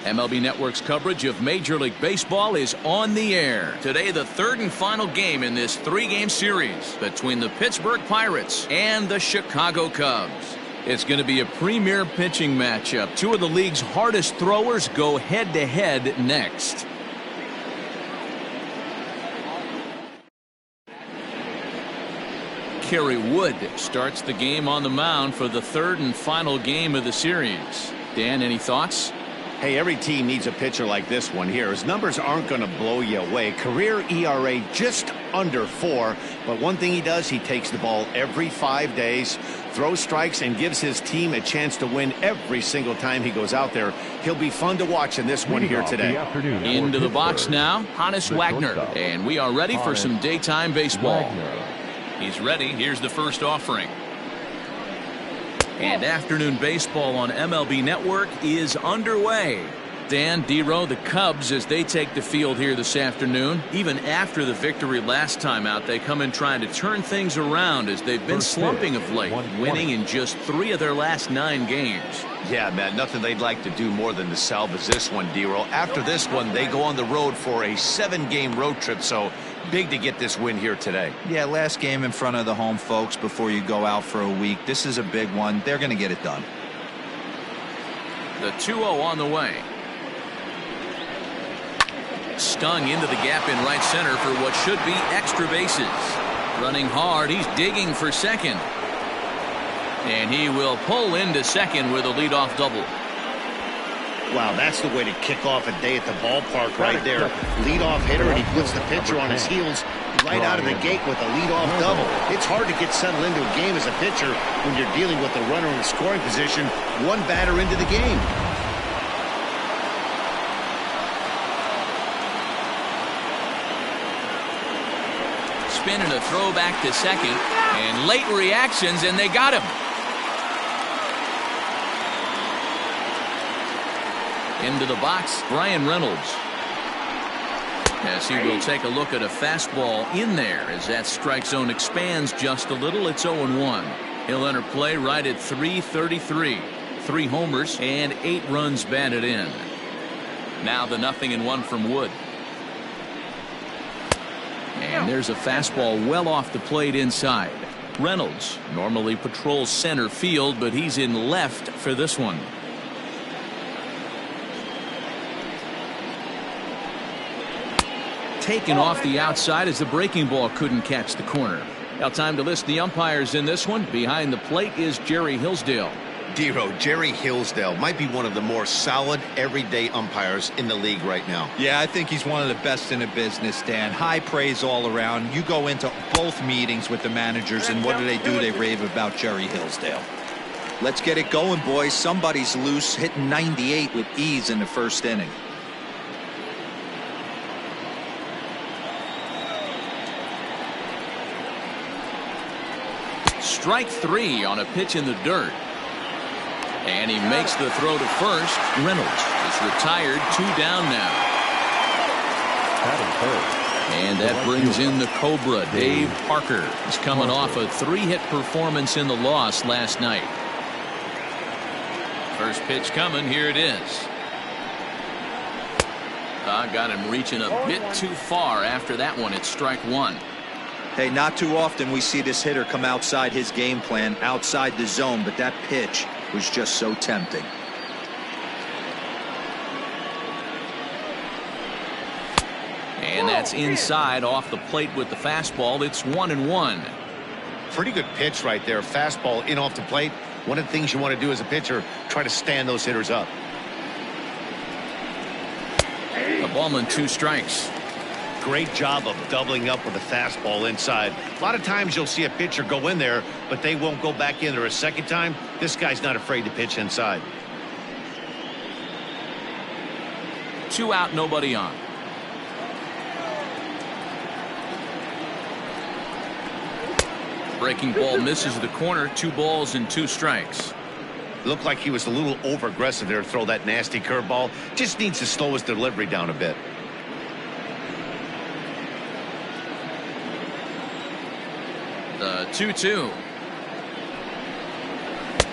MLB Network's coverage of Major League Baseball is on the air. Today, the third and final game in this three-game series between the Pittsburgh Pirates and the Chicago Cubs. It's going to be a premier pitching matchup. Two of the league's hardest throwers go head-to-head next. Kerry Wood starts the game on the mound for the third and final game of the series. Dan, any thoughts? Hey, every team needs a pitcher like this one here. His numbers aren't going to blow you away. Career ERA just under 4. But one thing he does, he takes the ball every 5 days, throws strikes, and gives his team a chance to win every single time he goes out there. He'll be fun to watch in this one here today. Into the box now, Hannes Wagner. And we are ready for some daytime baseball. He's ready. Here's the first offering. And afternoon baseball on MLB Network is underway. Dan, D-Row, the Cubs, as they take the field here this afternoon. Even after the victory last time out, they come in trying to turn things around as they've been slumping of late, winning in just 3 of their last 9 games. Yeah, Matt, nothing they'd like to do more than to salvage this one, D-Row. After this one, they go on the road for a 7-game road trip, so big to get this win here today. Yeah, last game in front of the home folks before you go out for a week. This is a big one. They're going to get it done. The 2-0 on the way. Stung into the gap in right center for what should be extra bases. Running hard, he's digging for second. And he will pull into second with a leadoff double. Wow, that's the way to kick off a day at the ballpark right there. Leadoff hitter, and he puts the pitcher on his heels right out of the gate with a leadoff double. It's hard to get settled into a game as a pitcher when you're dealing with a runner in scoring position, one batter into the game. Spinning a throw back to second, and late reactions, and they got him. Into the box, Brian Reynolds. As he will take a look at a fastball in there as that strike zone expands just a little. It's 0-1. He'll enter play right at .333. 3 homers and 8 runs batted in. Now the 0-1 from Wood. And there's a fastball well off the plate inside. Reynolds normally patrols center field, but he's in left for this one. Taken off the outside as the breaking ball couldn't catch the corner. Now time to list the umpires in this one. Behind the plate is Jerry Hillsdale. D-Row, Jerry Hillsdale might be one of the more solid everyday umpires in the league right now. Yeah, I think he's one of the best in the business, Dan. High praise all around. You go into both meetings with the managers, and what do? They rave about Jerry Hillsdale. Let's get it going, boys. Somebody's loose, hitting 98 with ease in the first inning. Strike 3 on a pitch in the dirt. And he makes the throw to first. Reynolds is retired, 2 down now. And that brings in the Cobra, Dave Parker. He's coming off a 3-hit performance in the loss last night. First pitch coming, here it is. Got him reaching a bit too far after that one. It's strike 1. Hey, not too often we see this hitter come outside his game plan, outside the zone, but that pitch was just so tempting. And that's inside off the plate with the fastball. It's 1-1. Pretty good pitch right there. Fastball in off the plate. One of the things you want to do as a pitcher, try to stand those hitters up. A ball and 2 strikes. Great job of doubling up with a fastball inside. A lot of times you'll see a pitcher go in there, but they won't go back in there a second time. This guy's not afraid to pitch inside. 2 out, nobody on. Breaking ball misses the corner. 2 balls and 2 strikes. Looked like he was a little over aggressive there to throw that nasty curveball. Just needs to slow his delivery down a bit. The 2-2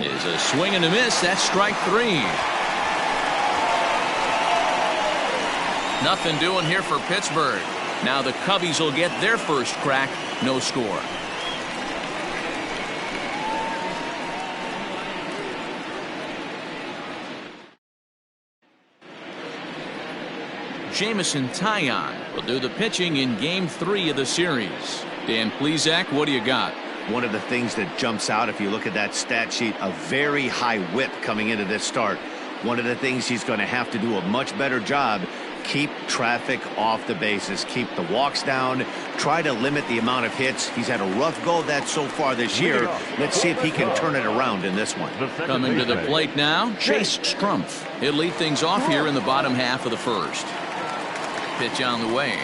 is a swing and a miss. That's strike 3. Nothing doing here for Pittsburgh. Now the Cubbies will get their first crack. No score. Jamison Taillon will do the pitching in Game 3 of the series. Dan Plesac, what do you got? One of the things that jumps out if you look at that stat sheet, a very high whip coming into this start. One of the things he's going to have to do a much better job, keep traffic off the bases, keep the walks down, try to limit the amount of hits. He's had a rough go of that so far this year. Let's see if he can turn it around in this one. Coming to the plate now, Chase Strumpf. He'll lead things off here in the bottom half of the first. Pitch on the way.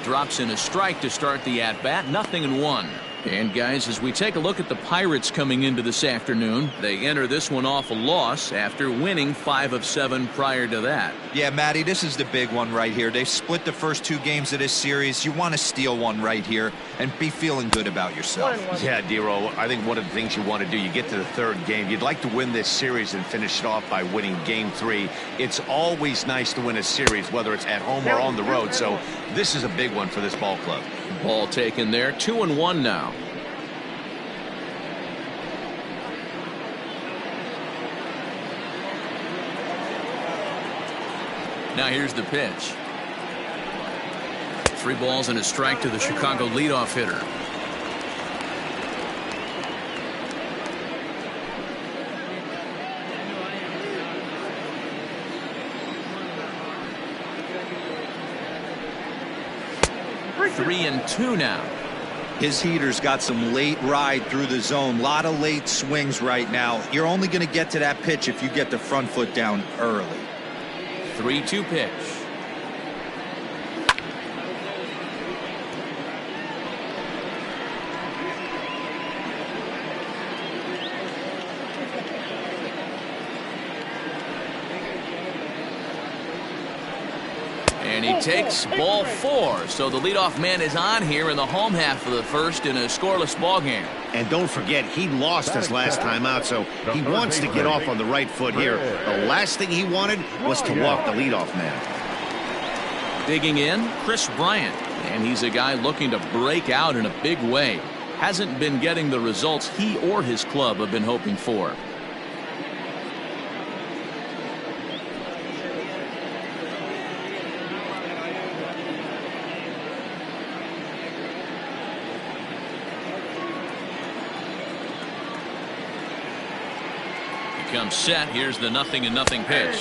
Drops in a strike to start the at-bat. 0-1. And guys, as we take a look at the Pirates coming into this afternoon, they enter this one off a loss after winning 5 of 7 prior to that. Yeah, Matty, this is the big one right here. They've split the first 2 games of this series. You want to steal one right here and be feeling good about yourself. Yeah, Dero, I think one of the things you want to do, you get to the 3rd game, you'd like to win this series and finish it off by winning Game 3. It's always nice to win a series, whether it's at home or on the road, so this is a big one for this ball club. Ball taken there. 2-1 now. Now here's the pitch. 3 balls and a strike to the Chicago leadoff hitter. Three and 2 now. His heater's got some late ride through the zone. A lot of late swings right now. You're only going to get to that pitch if you get the front foot down early. 3-2 pitch. And he takes ball 4. So the leadoff man is on here in the home half of the first in a scoreless ball game. And don't forget, he lost his last time out, so he wants to get off on the right foot here. The last thing he wanted was to walk the leadoff man. Digging in, Chris Bryant. And he's a guy looking to break out in a big way. Hasn't been getting the results he or his club have been hoping for. Comes set. Here's the 0-0 pitch.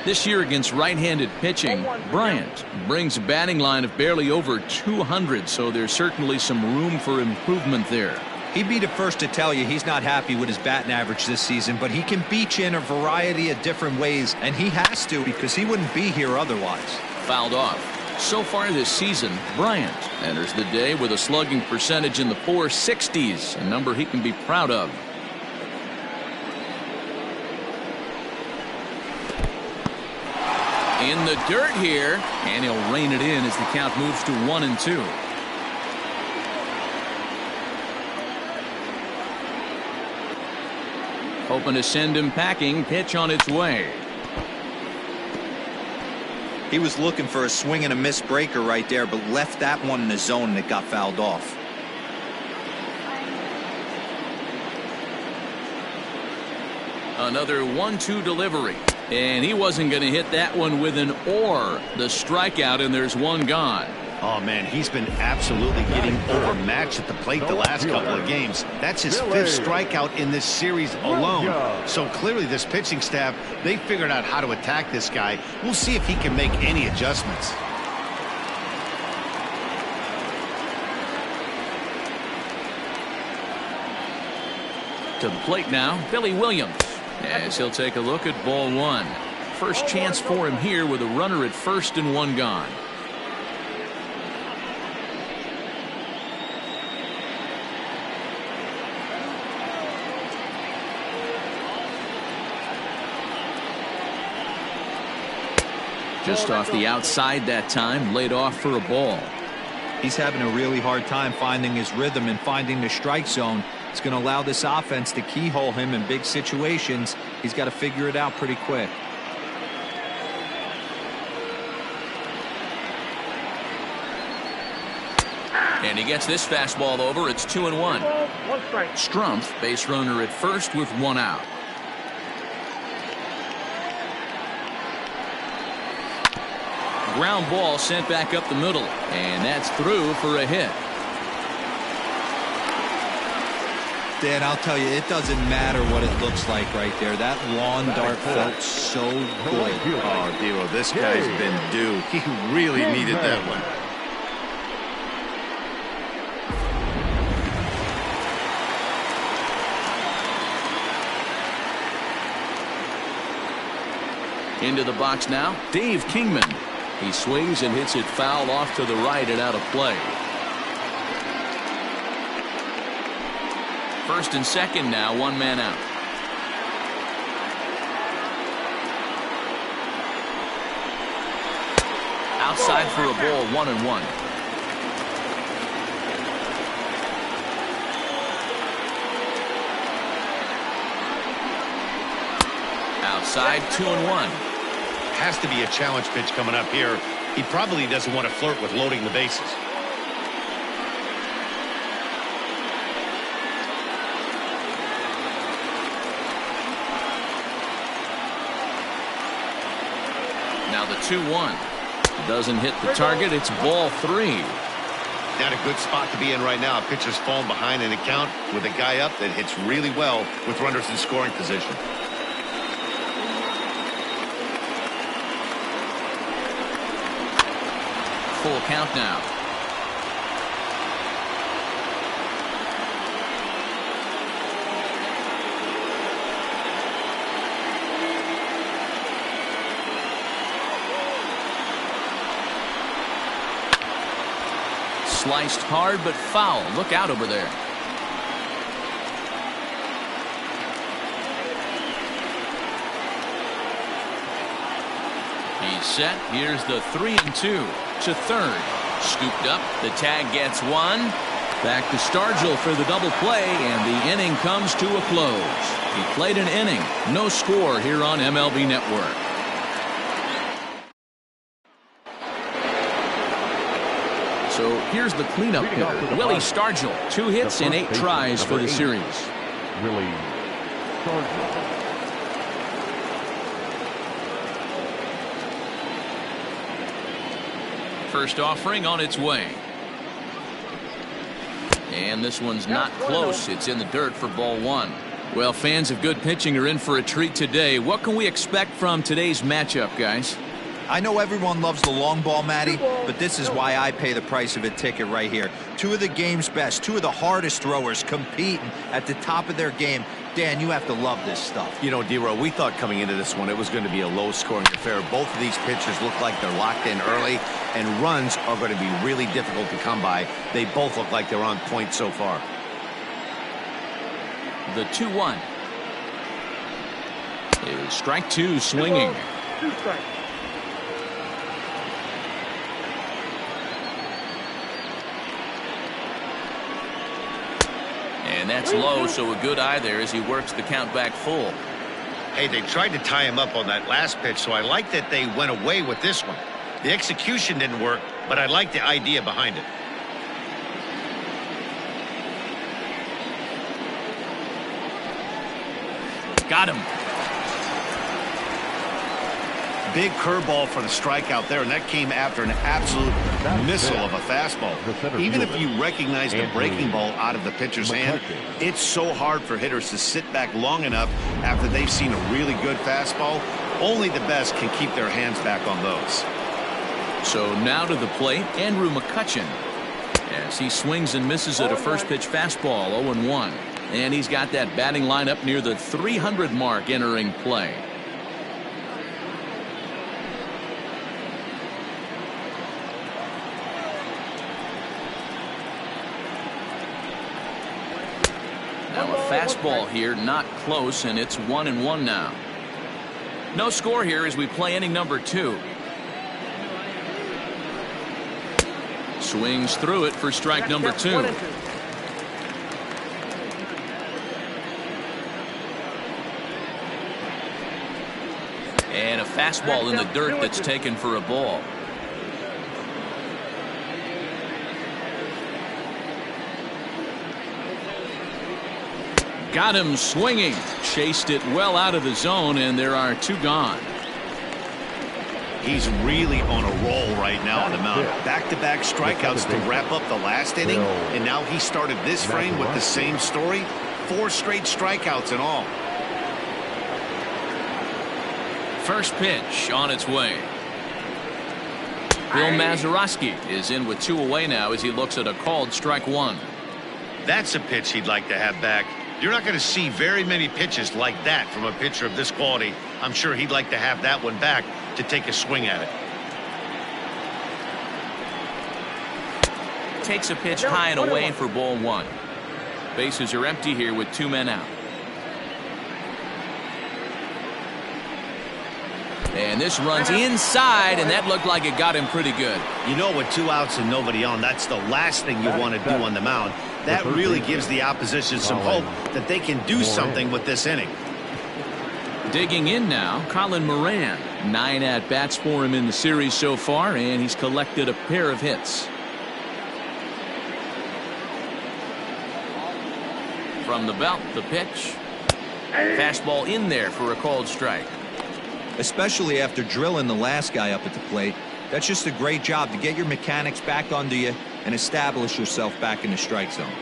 This year against right-handed pitching, Bryant brings a batting line of barely over 200, so there's certainly some room for improvement there. He'd be the first to tell you he's not happy with his batting average this season, but he can beat you in a variety of different ways, and he has to because he wouldn't be here otherwise. Fouled off. So far this season, Bryant enters the day with a slugging percentage in the 460s, a number he can be proud of. In the dirt here, and he'll rein it in as the count moves to 1-2. Hoping to send him packing. Pitch on its way. He was looking for a swing and a miss breaker right there, but left that one in the zone and it got fouled off. Another 1-2 delivery. And he wasn't going to hit that one with an or. The strikeout, and there's one gone. Oh, man, he's been absolutely getting overmatched at the plate the last couple of games. That's his 5th strikeout in this series alone. So clearly this pitching staff, they figured out how to attack this guy. We'll see if he can make any adjustments. To the plate now, Billy Williams. As he'll take a look at ball 1. First chance for him here with a runner at first and 1 gone. Just off the outside that time, laid off for a ball. He's having a really hard time finding his rhythm and finding the strike zone. It's going to allow this offense to keyhole him in big situations. He's got to figure it out pretty quick. And he gets this fastball over. It's 2-1. Strumpf, base runner at first with one out. Ground ball sent back up the middle, and that's through for a hit. Dan, I'll tell you, it doesn't matter what it looks like right there. That lawn dart felt so good. Oh, Dero, this guy's been due. He really needed that one. Into the box now, Dave Kingman. He swings and hits it foul off to the right and out of play. First and second now, one man out. Outside for a ball, 1-1. Outside, 2-1. Has to be a challenge pitch coming up here. He probably doesn't want to flirt with loading the bases. Now the 2-1. Doesn't hit the target. It's ball 3. Not a good spot to be in right now. Pitcher's falling behind in the count with a guy up that hits really well with runners in scoring position. Full count now. Sliced hard but foul. Look out over there. He's set. Here's the 3-2 to third. Scooped up. The tag gets one. Back to Stargell for the double play, and the inning comes to a close. He played an inning. No score here on MLB Network. So here's the cleanup hitter, Willie Stargell. 2 hits in 8 tries for the series. Willie Stargell. First offering on its way. And this one's not close. It's in the dirt for ball 1. Well, fans of good pitching are in for a treat today. What can we expect from today's matchup, guys? I know everyone loves the long ball, Matty, but this is why I pay the price of a ticket right here. 2 of the game's best, 2 of the hardest throwers competing at the top of their game. Dan, you have to love this stuff. You know, Dero, we thought coming into this one it was going to be a low-scoring affair. Both of these pitchers look like they're locked in early, and runs are going to be really difficult to come by. They both look like they're on point so far. The 2-1. Is strike 2 swinging. 2 strikes. And that's low, so a good eye there as he works the count back full. Hey, they tried to tie him up on that last pitch, so I like that they went away with this one. The execution didn't work, but I like the idea behind it. Got him. Big curveball for the strikeout there, and that came after an absolute missile of a fastball. Even if you recognize the breaking ball out of the pitcher's hand, it's so hard for hitters to sit back long enough after they've seen a really good fastball. Only the best can keep their hands back on those. So now to the plate, Andrew McCutchen. As he swings and misses at a first pitch fastball, 0-1. And he's got that batting line up near the 300 mark entering play. Now a fastball here, not close, and it's 1-1 now. No score here as we play inning number 2. Swings through it for strike number 2. And a fastball in the dirt that's taken for a ball. Got him swinging. Chased it well out of the zone, and there are 2 gone. He's really on a roll right now on the mound. Back-to-back strikeouts to wrap up the last inning, and now he started this frame with the same story. 4 straight strikeouts in all. First pitch on its way. Bill Mazeroski is in with 2 away now as he looks at a called strike 1. That's a pitch he'd like to have back. You're not going to see very many pitches like that from a pitcher of this quality. I'm sure he'd like to have that one back to take a swing at it. Takes a pitch high and away for ball 1. Bases are empty here with 2 men out. And this runs inside, and that looked like it got him pretty good. You know, with 2 outs and nobody on, that's the last thing you want to do on the mound. That really gives the opposition some hope that they can do something with this inning. Digging in now, Colin Moran. 9 at-bats for him in the series so far, and he's collected a pair of hits. From the belt, the pitch. Fastball in there for a called strike. Especially after drilling the last guy up at the plate. That's just a great job to get your mechanics back under you and establish yourself back in the strike zone.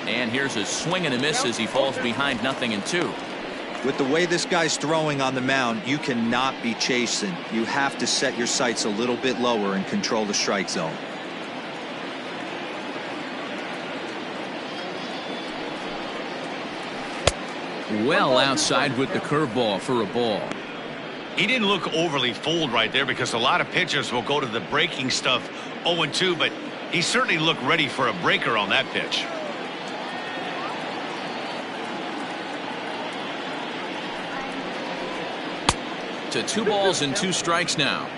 And here's a swing and a miss as he falls behind 0-2. With the way this guy's throwing on the mound, you cannot be chasing. You have to set your sights a little bit lower and control the strike zone. Well outside with the curveball for a ball. He didn't look overly fooled right there because a lot of pitchers will go to the breaking stuff 0-2, but he certainly looked ready for a breaker on that pitch. To 2 balls and 2 strikes now.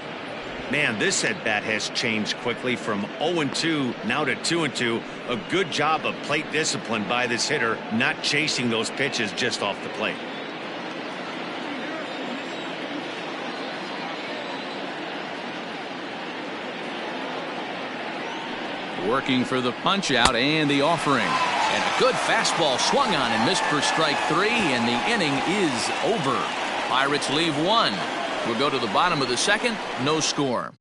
Man, this at-bat has changed quickly from 0-2 now to 2-2. A good job of plate discipline by this hitter, not chasing those pitches just off the plate. Working for the punch out and the offering. And a good fastball swung on and missed for strike 3, and the inning is over. Pirates leave 1. We'll go to the bottom of the second. No score.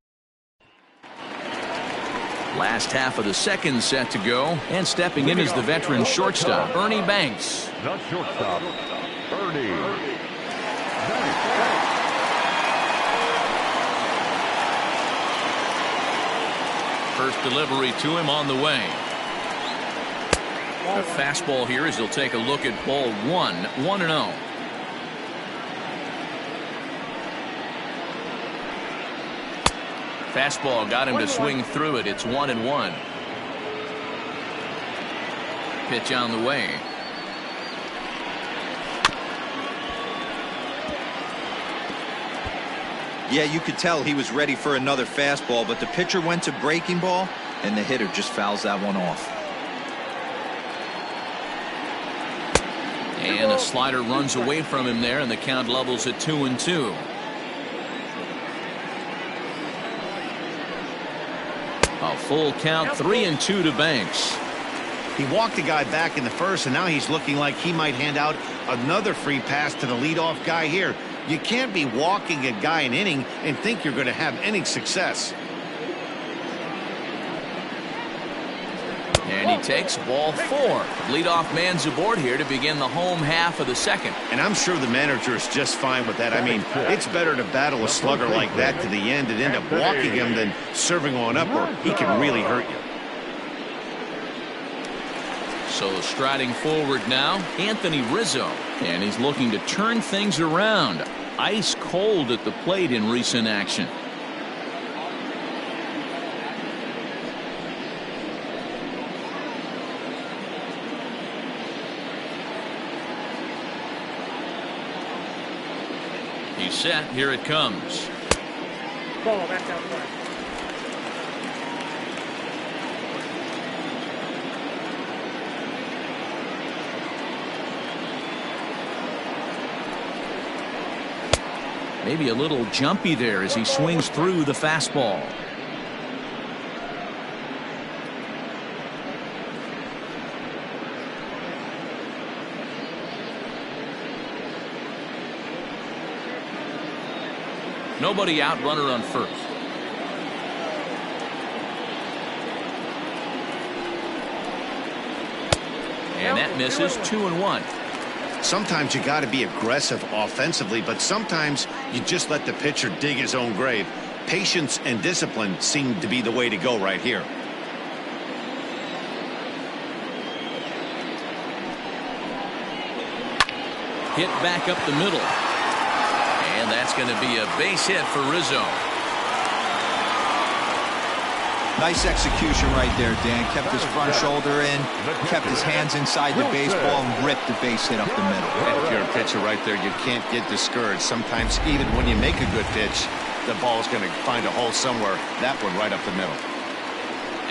Last half of the second set to go, and stepping in is the veteran shortstop, Ernie Banks. The shortstop, Ernie Banks. First delivery to him on the way. A fastball here as he'll take a look at ball 1, 1-0. Fastball got him to swing through it. It's 1-1. Pitch on the way. Yeah, you could tell he was ready for another fastball, but the pitcher went to breaking ball, and the hitter just fouls that one off. And a slider runs away from him there, and the count levels at 2-2. A full count, 3-2 to Banks. He walked a guy back in the first, and now he's looking like he might hand out another free pass to the leadoff guy here. You can't be walking a guy an inning and think you're going to have any success. And he takes ball 4. Leadoff man's aboard here to begin the home half of the second. And I'm sure the manager is just fine with that. I mean, it's better to battle a slugger like that to the end and end up walking him than serving on up, or he can really hurt you. So striding forward now, Anthony Rizzo. And he's looking to turn things around. Ice cold at the plate in recent action. He's set. Here it comes. Ball back out front. Maybe a little jumpy there as he swings through the fastball. Nobody out, runner on first. And that misses. 2-1. Sometimes you got to be aggressive offensively, but sometimes you just let the pitcher dig his own grave. Patience and discipline seem to be the way to go right here. Hit back up the middle. And that's going to be a base hit for Rizzo. Nice execution right there, Dan. Kept his front shoulder in, kept his hands inside the baseball, and ripped the base hit up the middle. And if you're a pitcher right there, you can't get discouraged. Sometimes even when you make a good pitch, the ball's going to find a hole somewhere. That one right up the middle.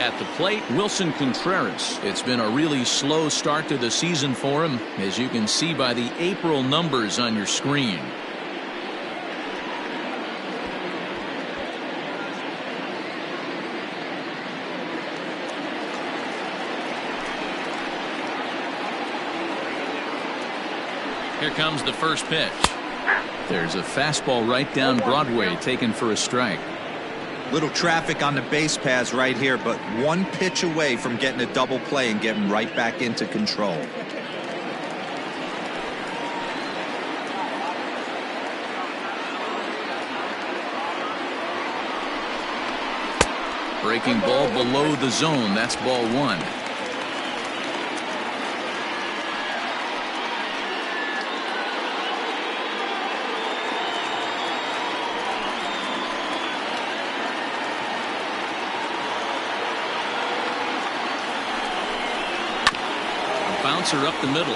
At the plate, Wilson Contreras. It's been a really slow start to the season for him, as you can see by the April numbers on your screen. Here comes the first pitch. There's a fastball right down Broadway taken for a strike. Little traffic on the base paths right here, but one pitch away from getting a double play and getting right back into control. Breaking ball below the zone. That's ball one. Bouncer up the middle.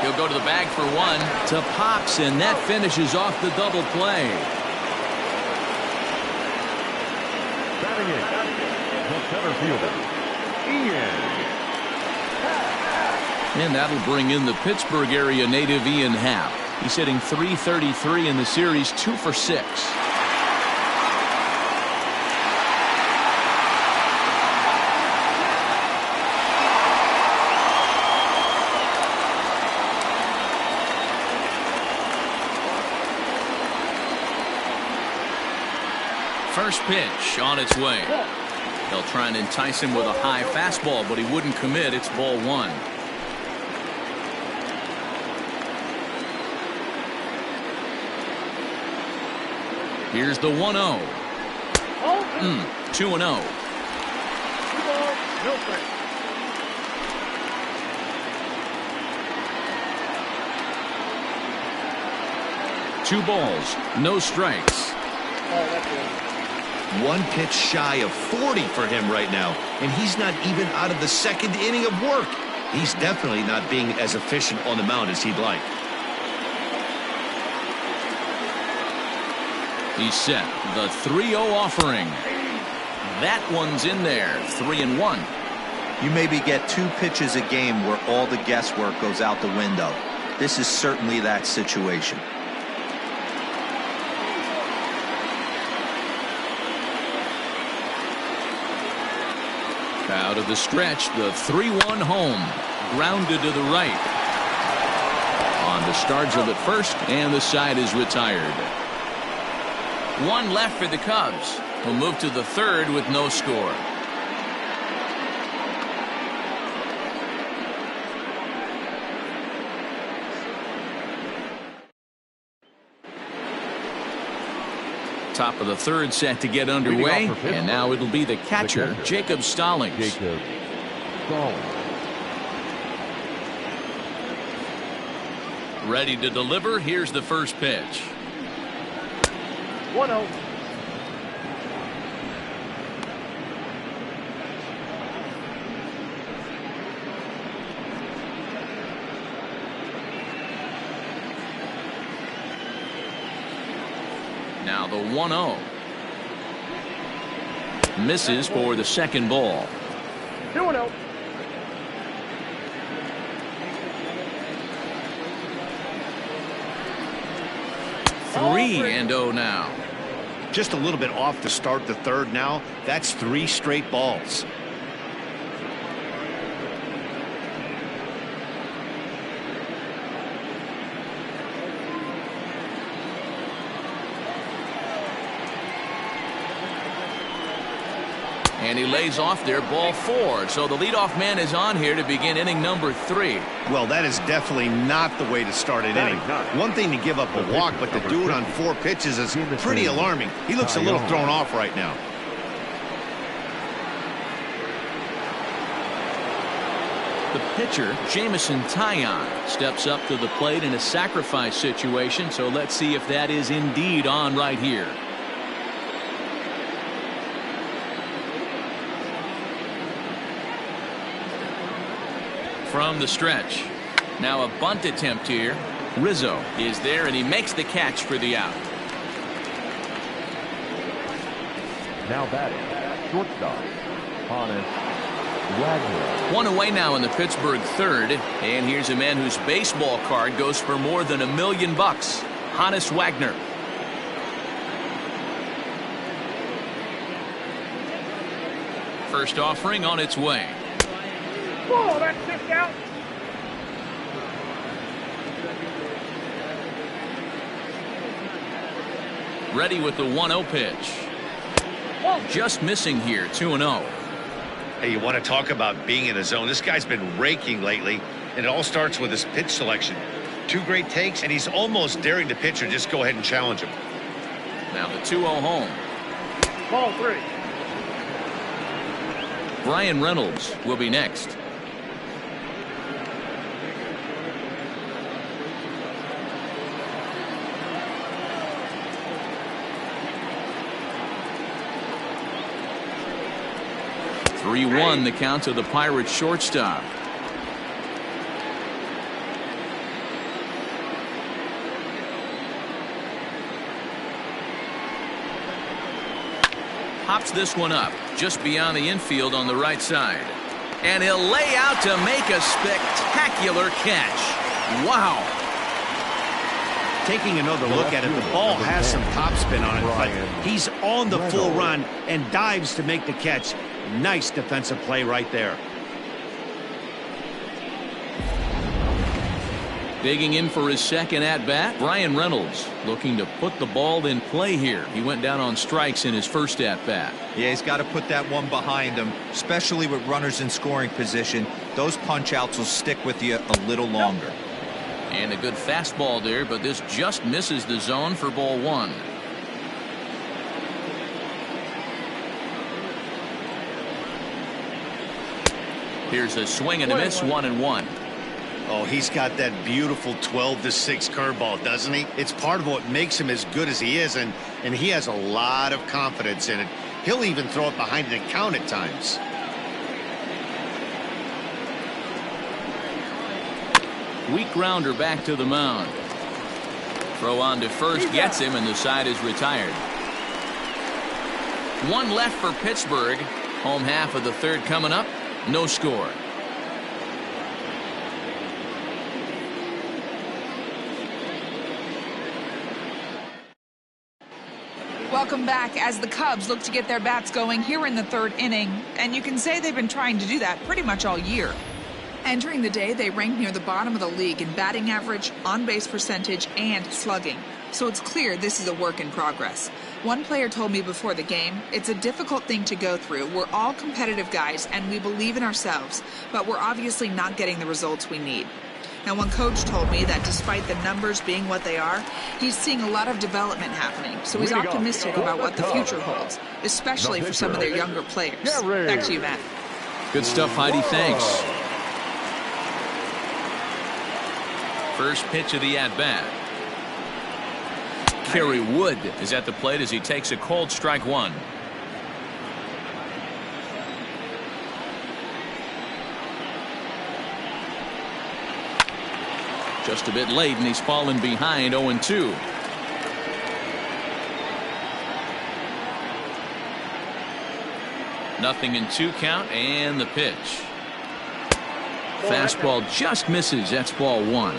He'll go to the bag for one. To Pops, and that finishes off the double play. Batting in, the center fielder, Ian. And that'll bring in the Pittsburgh area native Ian Happ. He's hitting .333 in the series, 2 for 6. First pitch on its way. They'll try and entice him with a high fastball, but he wouldn't commit. It's ball one. Here's the 1-0. 2-0. Two balls, no strikes. One pitch shy of 40 for him right now, and he's not even out of the second inning of work. He's definitely not being as efficient on the mound as he'd like. He's set. The 3-0 offering. That one's in there. 3-1. You maybe get 2 pitches a game where all the guesswork goes out the window. This is certainly that situation. Out of the stretch, the 3-1 home. Grounded to the right. On to Stargell at first, and the side is retired. One left for the Cubs, who move to the third with no score. Top of the third set to get underway, and now it'll be the catcher, Jacob Stallings. Ready to deliver. Here's the first pitch. 1-0. Now the 1-0. Misses for the second ball. 2-0. Three and 0 now. Just a little bit off to start the third now. That's 3 straight balls. And he lays off there, ball 4. So the leadoff man is on here to begin inning number 3. Well, that is definitely not the way to start an inning. One thing to give up a walk, but to do it on 4 pitches is pretty alarming. He looks a little thrown off right now. The pitcher, Jamison Taillon, steps up to the plate in a sacrifice situation. So let's see if that is indeed on right here. From the stretch. Now a bunt attempt here. Rizzo is there, and he makes the catch for the out. Now batting, shortstop, Hannes Wagner. 1 away now in the Pittsburgh third. And here's a man whose baseball card goes for more than $1 million. Hannes Wagner. First offering on its way. Oh, that's just out. Ready with the 1-0 pitch. Just missing here, 2-0. Hey, you want to talk about being in the zone? This guy's been raking lately, and it all starts with his pitch selection. 2 great takes, and he's almost daring the pitcher just go ahead and challenge him. Now the 2-0 home. Ball 3. Brian Reynolds will be next. (3-1) the count to the Pirates shortstop. Hops this one up just beyond the infield on the right side, and he'll lay out to make a spectacular catch. Wow. Taking another look at it, the ball has some topspin on it, but he's on the full run and dives to make the catch. Nice defensive play right there. Digging in for his second at-bat, Brian Reynolds looking to put the ball in play here. He went down on strikes in his first at-bat. Yeah, he's got to put that one behind him, especially with runners in scoring position. Those punch-outs will stick with you a little longer. And a good fastball there, but this just misses the zone for ball 1. Here's a swing and a miss, 1-1. Oh, he's got that beautiful 12-6 curveball, doesn't he? It's part of what makes him as good as he is, and he has a lot of confidence in it. He'll even throw it behind the count at times. Weak grounder back to the mound. Throw on to first gets him, and the side is retired. 1 left for Pittsburgh. Home half of the third coming up. No score. Welcome back as the Cubs look to get their bats going here in the third inning. And you can say they've been trying to do that pretty much all year. Entering the day, they ranked near the bottom of the league in batting average, on-base percentage, and slugging. So it's clear this is a work in progress. One player told me before the game, it's a difficult thing to go through. We're all competitive guys, and we believe in ourselves, but we're obviously not getting the results we need. Now, one coach told me that despite the numbers being what they are, he's seeing a lot of development happening. So he's optimistic about what the future holds, especially for some of their younger players. Back to you, Matt. Good stuff, Heidi. Thanks. First pitch of the at-bat. Kerry Wood is at the plate as he takes a cold strike 1. Just a bit late, and he's fallen behind 0-2. Nothing in 2 count, and the pitch. Fastball just misses. That's ball 1.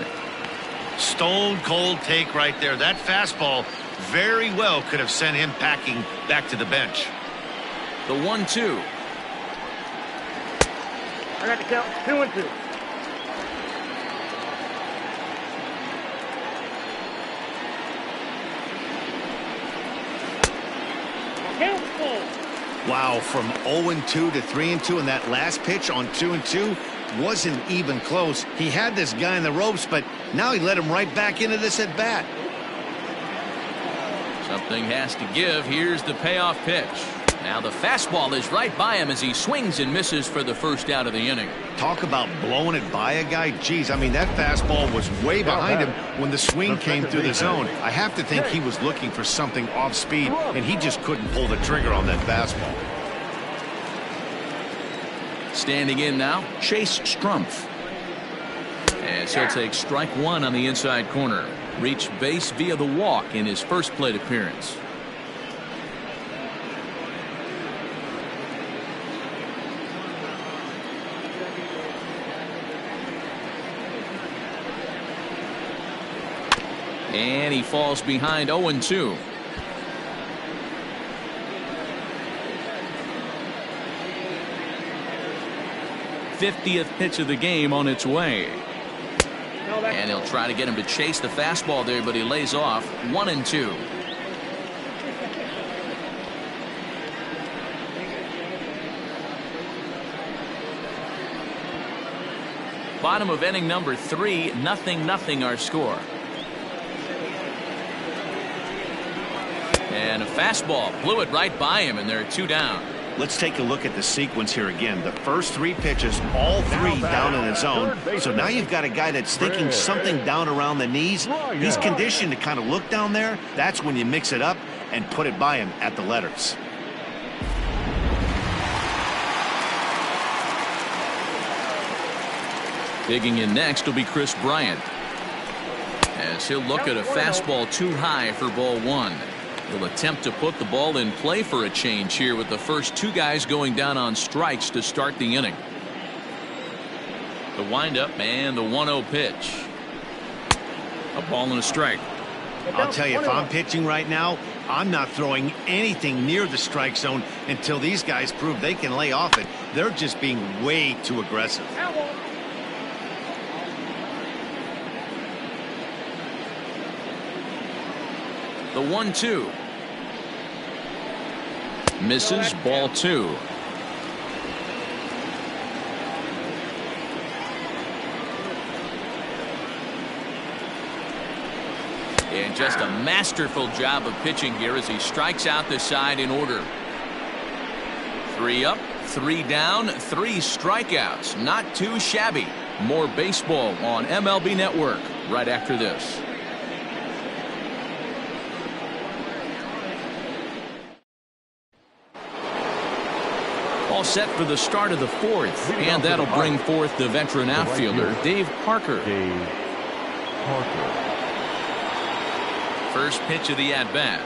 Stone cold take right there. That fastball very well could have sent him packing back to the bench. The 1-2. I got the count 2-2. Wow, from 0-2 to 3-2, and that last pitch on 2-2 wasn't even close. He had this guy in the ropes, but now he let him right back into this at bat. Something has to give. Here's the payoff pitch. Now the fastball is right by him as he swings and misses for the first out of the inning. Talk about blowing it by a guy. Geez, I mean, that fastball was way behind him when the swing came through the zone. I have to think he was looking for something off speed, and he just couldn't pull the trigger on that fastball. Standing in now, Chase Strumpf. As he'll take strike one on the inside corner. Reached base via the walk in his first plate appearance. And he falls behind 0-2. '50th pitch of the game on its way. And he'll try to get him to chase the fastball there, but he lays off. 1-2. Bottom of inning number 3, 0-0 our score. And a fastball blew it right by him, and there are 2 down. Let's take a look at the sequence here again. The first 3 pitches, all 3 down in the zone. So now you've got a guy that's thinking something down around the knees. He's conditioned to kind of look down there. That's when you mix it up and put it by him at the letters. Digging in next will be Chris Bryant, as he'll look at a fastball too high for ball 1. He'll attempt to put the ball in play for a change here with the first 2 guys going down on strikes to start the inning. The windup and the 1-0 pitch. A ball and a strike. I'll tell you, if I'm pitching right now, I'm not throwing anything near the strike zone until these guys prove they can lay off it. They're just being way too aggressive. The 1-2. Misses, ball 2. And just a masterful job of pitching here as he strikes out the side in order. 3 up, 3 down, 3 strikeouts. Not too shabby. More baseball on MLB Network right after this. All set for the start of the 4th, and that'll bring forth the veteran outfielder, Dave Parker. First pitch of the at-bat.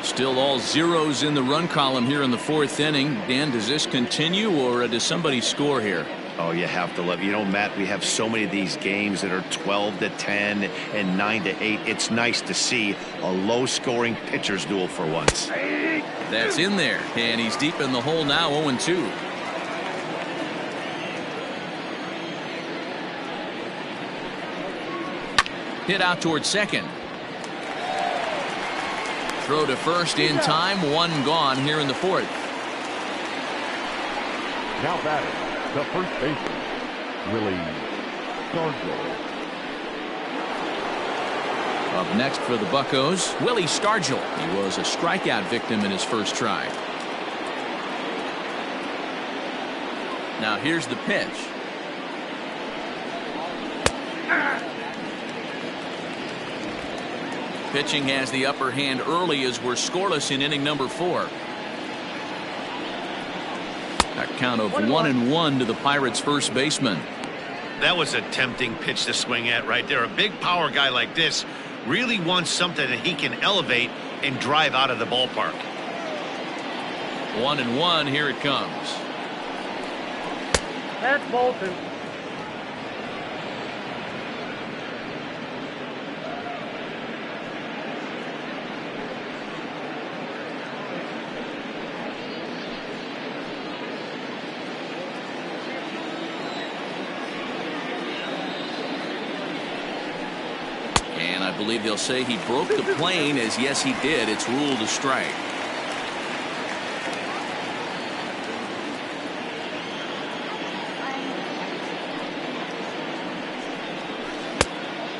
Still all zeros in the run column here in the 4th inning. Dan, does this continue, or does somebody score here? Oh, you have to love. You know, Matt, we have so many of these games that are 12-10 and 9-8. It's nice to see a low-scoring pitcher's duel for once. That's in there, and he's deep in the hole now, 0-2. Hit out towards second. Throw to first in time. 1 gone here in the 4th. Now batting, the first baseman, Willie Stargell. Up next for the Buccos, Willie Stargell. He was a strikeout victim in his first try. Now here's the pitch. Pitching has the upper hand early as we're scoreless in inning number 4. A count of 1-1 to the Pirates' first baseman. That was a tempting pitch to swing at right there. A big power guy like this really wants something that he can elevate and drive out of the ballpark. 1-1, here it comes. That's Bolton. believe they'll say he broke the plane, as yes he did. It's ruled a strike.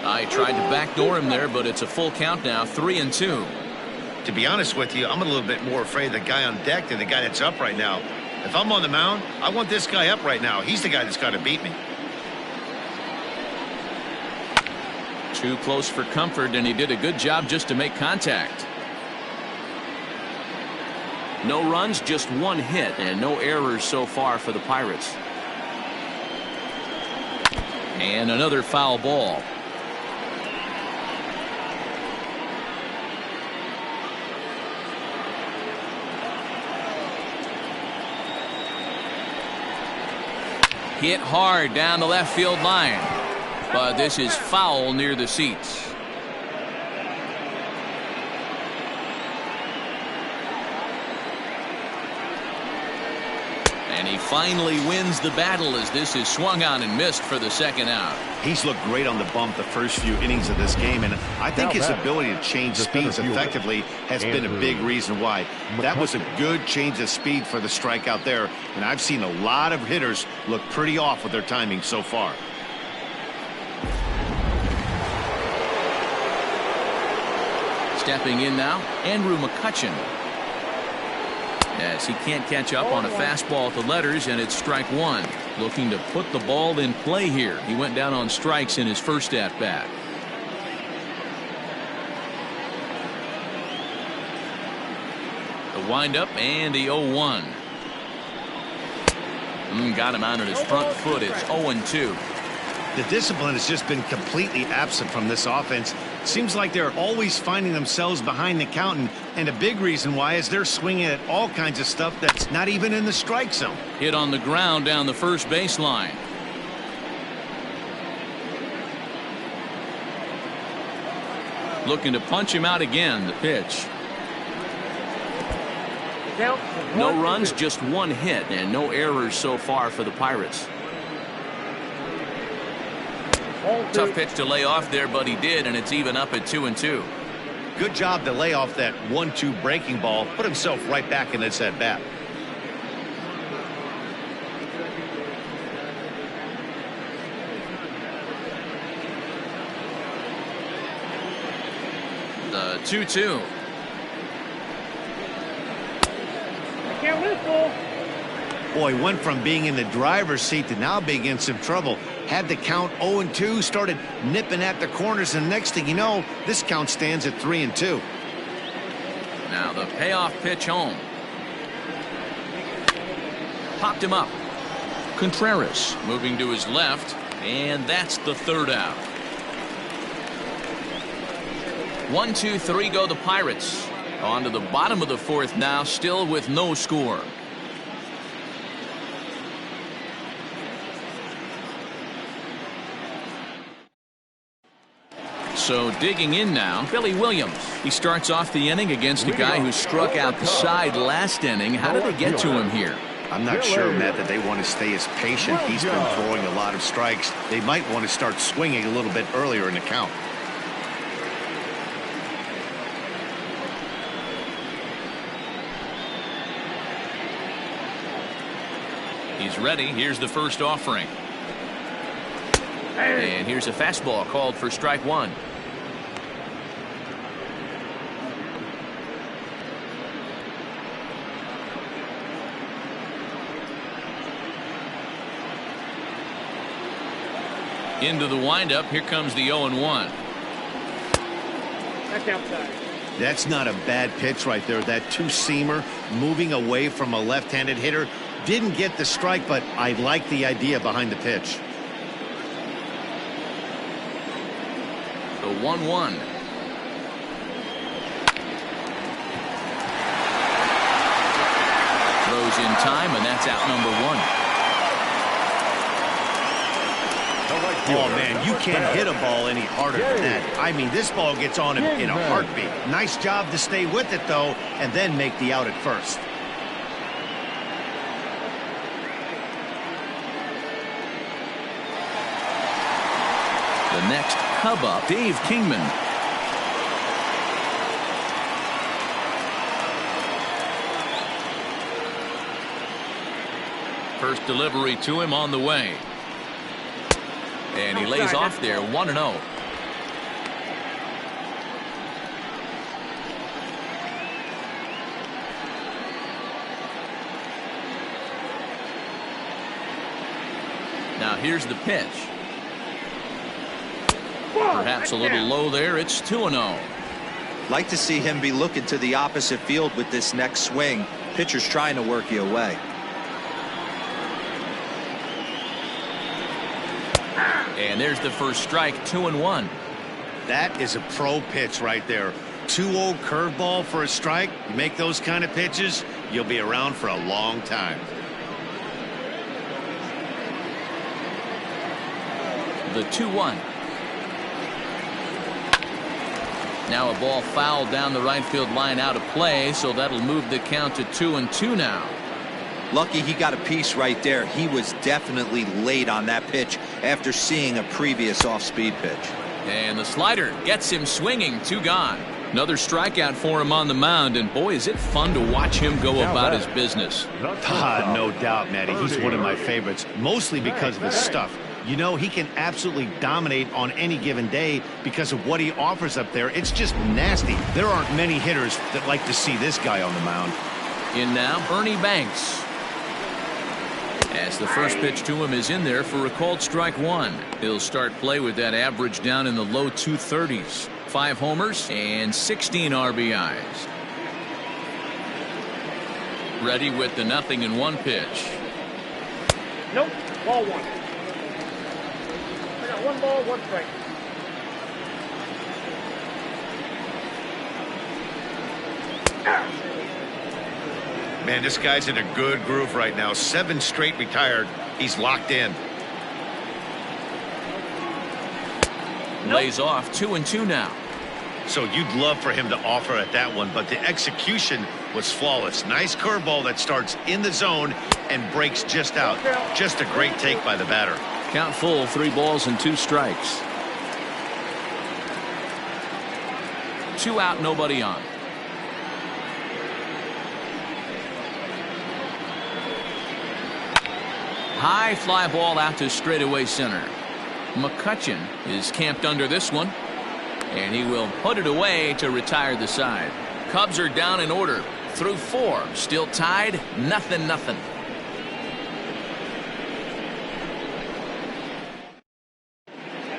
I tried to backdoor him there, but it's a full count now, 3-2. To be honest with you, I'm a little bit more afraid of the guy on deck than the guy that's up right now. If I'm on the mound, I want this guy up right now. He's the guy that's got to beat me. Too close for comfort, and he did a good job just to make contact. No runs, just one hit, and no errors so far for the Pirates. And another foul ball. Hit hard down the left field line, but this is foul near the seats. And he finally wins the battle as this is swung on and missed for the second out. He's looked great on the bump the first few innings of this game, and I think his ability to change speeds effectively has been a big reason why. That was a good change of speed for the strikeout there, and I've seen a lot of hitters look pretty off with their timing so far. Stepping in now, Andrew McCutchen. As he can't catch up on a fastball at the letters, and it's strike one. Looking to put the ball in play here. He went down on strikes in his first at-bat. The windup and the 0-1. Got him out on his front foot. It's 0-2. The discipline has just been completely absent from this offense. Seems like they're always finding themselves behind the count, and a big reason why is they're swinging at all kinds of stuff that's not even in the strike zone. Hit on the ground down the first baseline. Looking to punch him out again. The pitch. No runs, just one hit, and no errors so far for the Pirates. Tough pitch to lay off there, but he did, and it's even up at 2-2. Good job to lay off that 1-2 breaking ball, put himself right back in this at bat. The 2-2. Boy, went from being in the driver's seat to now being in some trouble. Had the count 0-2, started nipping at the corners, and next thing you know, this count stands at 3-2. Now the payoff pitch home. Popped him up. Contreras moving to his left, and that's the third out. 1-2-3 go the Pirates. On to the bottom of the fourth now, still with no score. So digging in now, Billy Williams. He starts off the inning against a guy who struck out the side last inning. How did they get to him here? I'm not sure, Matt, that they want to stay as patient. He's been throwing a lot of strikes. They might want to start swinging a little bit earlier in the count. He's ready. Here's the first offering. And here's a fastball called for strike one. Into the windup. Here comes the 0-1. That's outside. That's not a bad pitch right there. That two-seamer moving away from a left-handed hitter. Didn't get the strike, but I like the idea behind the pitch. The 1-1. Throws in time, and that's out number one. Oh, man, you can't hit a ball any harder than that. I mean, this ball gets on him in a heartbeat. Nice job to stay with it, though, and then make the out at first. The next Cub up, Dave Kingman. First delivery to him on the way. And he lays off there 1-0. Now here's the pitch. Perhaps a little low there. It's 2-0. Like to see him be looking to the opposite field with this next swing. Pitcher's trying to work you away. And there's the first strike, 2-1. That is a pro pitch right there. 2-0 curveball for a strike. You make those kind of pitches, you'll be around for a long time. The 2-1. Now a ball fouled down the right field line, out of play, so that'll move the count to 2-2 now. Lucky he got a piece right there. He was definitely late on that pitch after seeing a previous off-speed pitch. And the slider gets him swinging. 2 gone. Another strikeout for him on the mound, and boy, is it fun to watch him go about his business. No doubt, Matty. He's one of my favorites, mostly because of his stuff. You know, he can absolutely dominate on any given day because of what he offers up there. It's just nasty. There aren't many hitters that like to see this guy on the mound. In now, Ernie Banks. As the first pitch to him is in there for a called strike 1. He'll start play with that average down in the low 230s. 5 homers and 16 RBIs. Ready with the 0-1 pitch. Nope, ball 1. I got 1 ball, 1 strike. Man, this guy's in a good groove right now. 7 straight retired. He's locked in. Lays off 2-2 now. So you'd love for him to offer at that one, but the execution was flawless. Nice curveball that starts in the zone and breaks just out. Just a great take by the batter. Count full, 3 balls and 2 strikes. 2 out, nobody on. High fly ball out to straightaway center. McCutchen is camped under this one, and he will put it away to retire the side. Cubs are down in order through 4, still tied 0-0.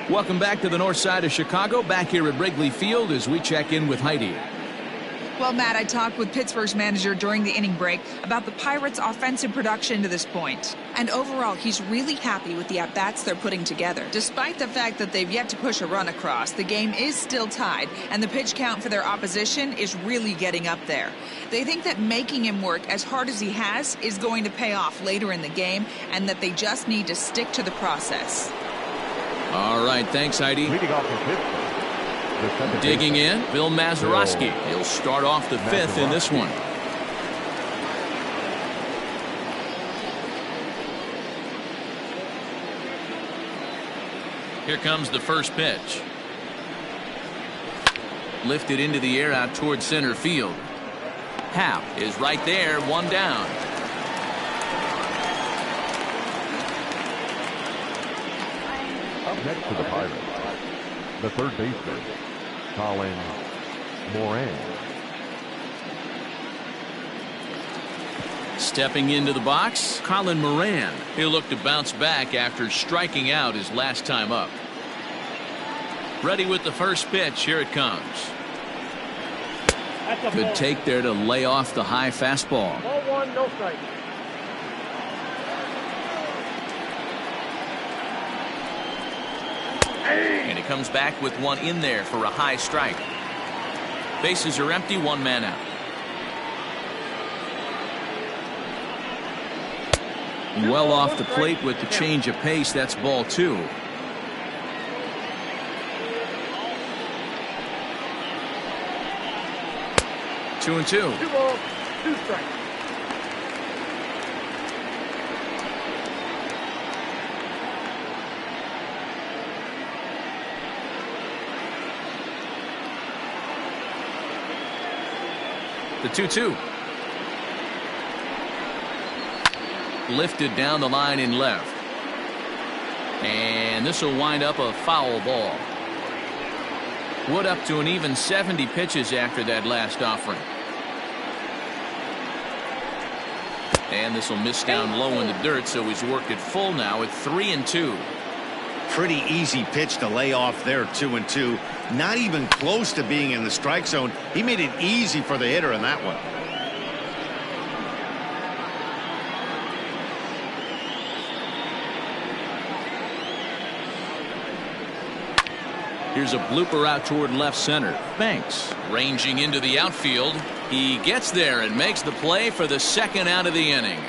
Welcome back to the north side of Chicago, back here at Wrigley Field as we check in with Heidi. Well, Matt, I talked with Pittsburgh's manager during the inning break about the Pirates' offensive production to this point. And overall, he's really happy with the at-bats they're putting together. Despite the fact that they've yet to push a run across, the game is still tied, and the pitch count for their opposition is really getting up there. They think that making him work as hard as he has is going to pay off later in the game, and that they just need to stick to the process. All right, thanks, Heidi. Leading off the fifth. Digging in, Bill Mazeroski. He'll start off the 5th in this one. Here comes the first pitch. Lifted into the air out towards center field. Happ is right there, 1 down. Up next to the Pirates, the third baseman, Colin Moran. Stepping into the box, Colin Moran. He'll look to bounce back after striking out his last time up. Ready with the first pitch. Here it comes. Good take there to lay off the high fastball. Ball 1, no strike. And he comes back with 1 in there for a high strike. Bases are empty, 1 man out. Well off the plate with the change of pace. That's ball 2. Two and 2. 2 balls, 2 strikes. The 2-2. lifted down the line in left. And this will wind up a foul ball. Wood up to an even 70 pitches after that last offering. And this will miss down low in the dirt, so he's worked it full now at 3-2. Pretty easy pitch to lay off there, 2-2. Not even close to being in the strike zone. He made it easy for the hitter in that one. Here's a blooper out toward left center. Banks ranging into the outfield. He gets there and makes the play for the second out of the inning.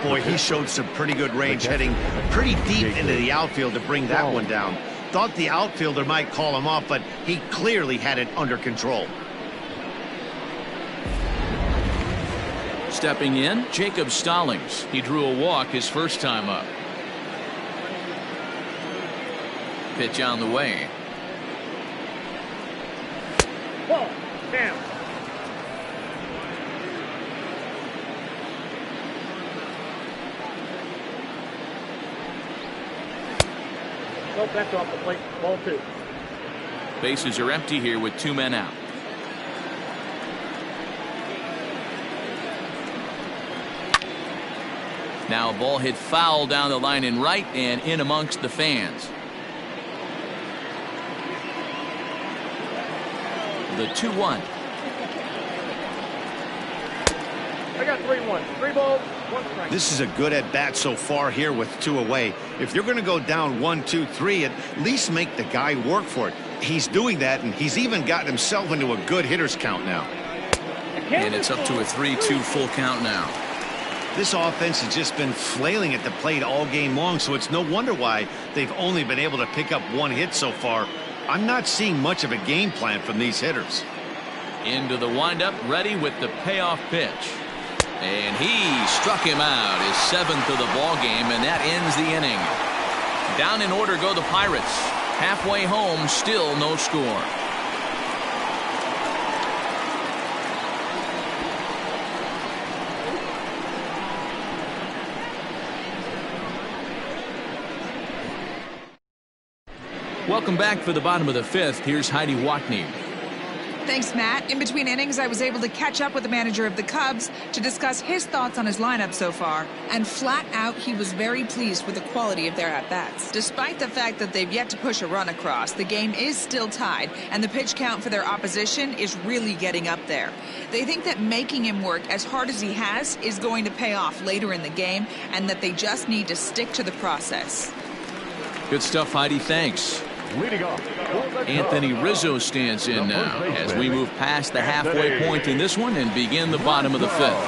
Boy, he showed some pretty good range, heading pretty deep into the outfield to bring that one down. Thought the outfielder might call him off, but he clearly had it under control. Stepping in, Jacob Stallings. He drew a walk his first time up. Pitch on the way. Ball. Down. Nope, that's off the plate. Ball 2. Bases are empty here with 2 men out. Now a ball hit foul down the line in right and in amongst the fans. The 2-1. I got 3-1. 3 balls, 1 strike. This is a good at bat so far here with 2 away. If you're going to go down 1, 2, 3, at least make the guy work for it. He's doing that, and he's even gotten himself into a good hitter's count now. And it's up to a 3-2 full count now. This offense has just been flailing at the plate all game long, so it's no wonder why they've only been able to pick up 1 hit so far. I'm not seeing much of a game plan from these hitters. Into the windup, ready with the payoff pitch. And he struck him out, his 7th of the ball game, and that ends the inning. Down in order go the Pirates. Halfway home, still no score. Welcome back for the bottom of the 5th. Here's Heidi Watney. Thanks, Matt. In between innings, I was able to catch up with the manager of the Cubs to discuss his thoughts on his lineup so far. And flat out, he was very pleased with the quality of their at-bats. Despite the fact that they've yet to push a run across, the game is still tied, and the pitch count for their opposition is really getting up there. They think that making him work as hard as he has is going to pay off later in the game, and that they just need to stick to the process. Good stuff, Heidi. Thanks. Leading off. Anthony Rizzo stands in now as we move past the halfway point in this one and begin the bottom of the 5th.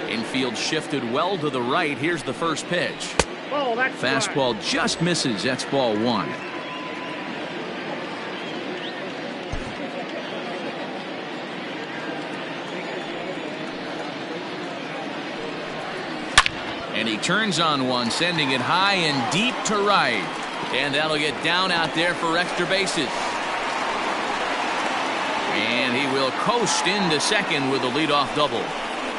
Infield shifted well to the right. Here's the first pitch. Oh, that's Fastball just misses. That's ball 1. And he turns on one, sending it high and deep to right. And that'll get down out there for extra bases. And he will coast into second with a leadoff double.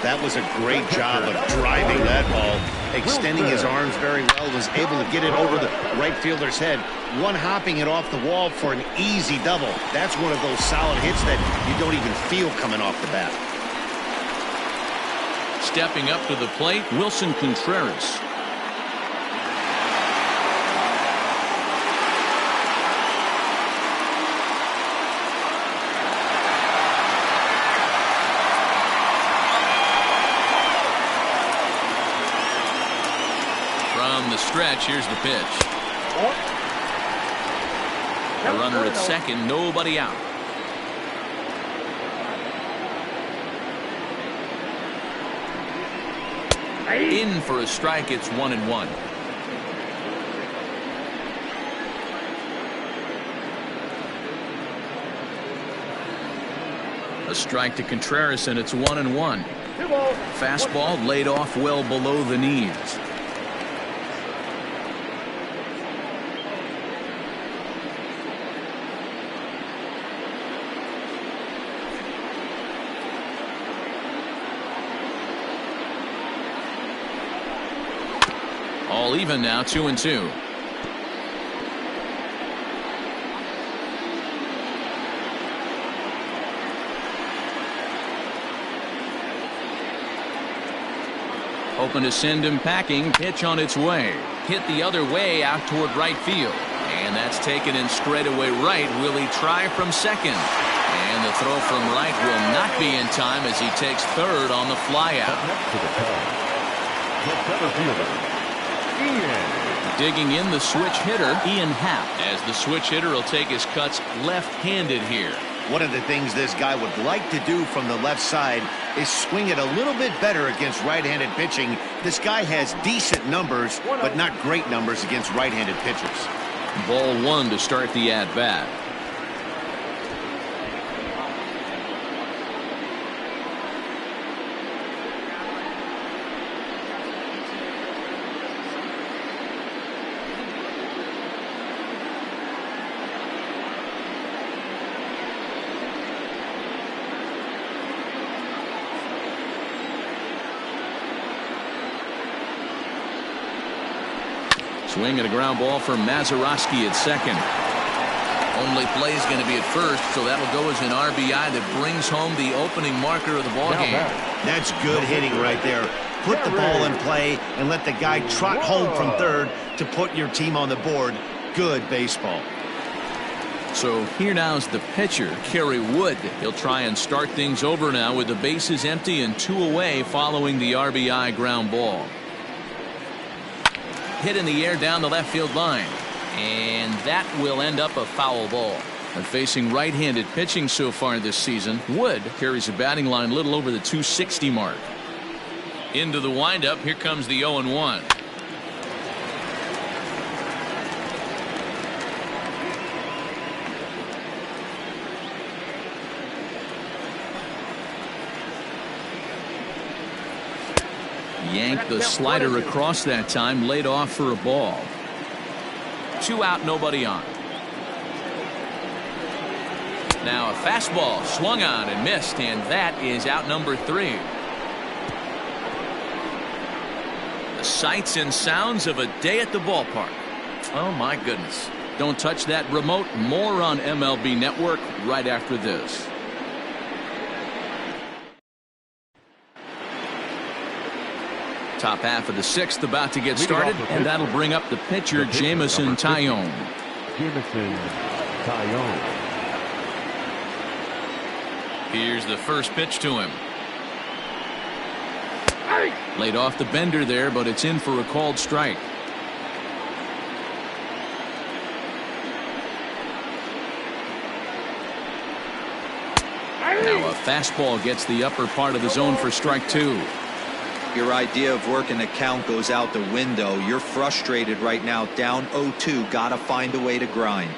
That was a great job of driving that ball, extending his arms very well, was able to get it over the right fielder's head, one-hopping it off the wall for an easy double. That's one of those solid hits that you don't even feel coming off the bat. Stepping up to the plate, Wilson Contreras. From the stretch, here's the pitch. A runner at second, nobody out. In for a strike. It's 1-1. A strike to Contreras, and it's 1-1. Fastball laid off well below the knees. All even now, 2-2. Hoping to send him packing. Pitch on its way. Hit the other way out toward right field. And that's taken in straightaway right. Will he try from second? And the throw from right will not be in time as he takes third on the flyout. Digging in the switch hitter, Ian Happ, as the switch hitter will take his cuts left-handed here. One of the things this guy would like to do from the left side is swing it a little bit better against right-handed pitching. This guy has decent numbers, but not great numbers against right-handed pitchers. Ball one to start the at-bat. Swing and a ground ball for Mazeroski at second. Only play is going to be at first, so that'll go as an RBI that brings home the opening marker of the ball game. That's good hitting right there. Put the ball in play and let the guy trot home from third to put your team on the board. Good baseball. So here now is the pitcher, Kerry Wood. He'll try and start things over now with the bases empty and 2 away following the RBI ground ball. Hit in the air down the left field line, and that will end up a foul ball. And facing right-handed pitching so far this season, Wood carries a batting line a little over the 260 mark. Into the windup, here comes the 0-1. Yanked the slider across that time, laid off for a ball. 2 out, nobody on. Now a fastball swung on and missed, and that is out number 3. The sights and sounds of a day at the ballpark. Oh my goodness. Don't touch that remote. More on MLB Network right after this. Top half of the 6th about to get started, and that'll bring up the pitcher, Jameson Taillon. Here's the first pitch to him. Laid off the bender there, but it's in for a called strike. Now a fastball gets the upper part of the zone for strike 2. Your idea of working the count goes out the window. You're frustrated right now, down 0-2. Gotta find a way to grind.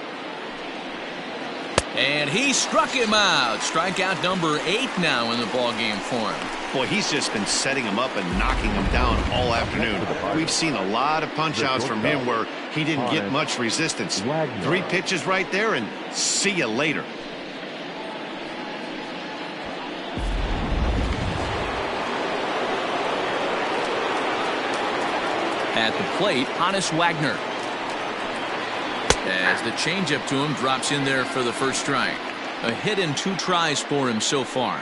And he struck him out. Strikeout number 8 now in the ball game for him. Boy, he's just been setting him up and knocking him down all afternoon. We've seen a lot of punch outs from him where he didn't get much resistance. 3 pitches right there, and see you later. At the plate, Hannes Wagner. As the changeup to him drops in there for the first strike. A hit in 2 tries for him so far.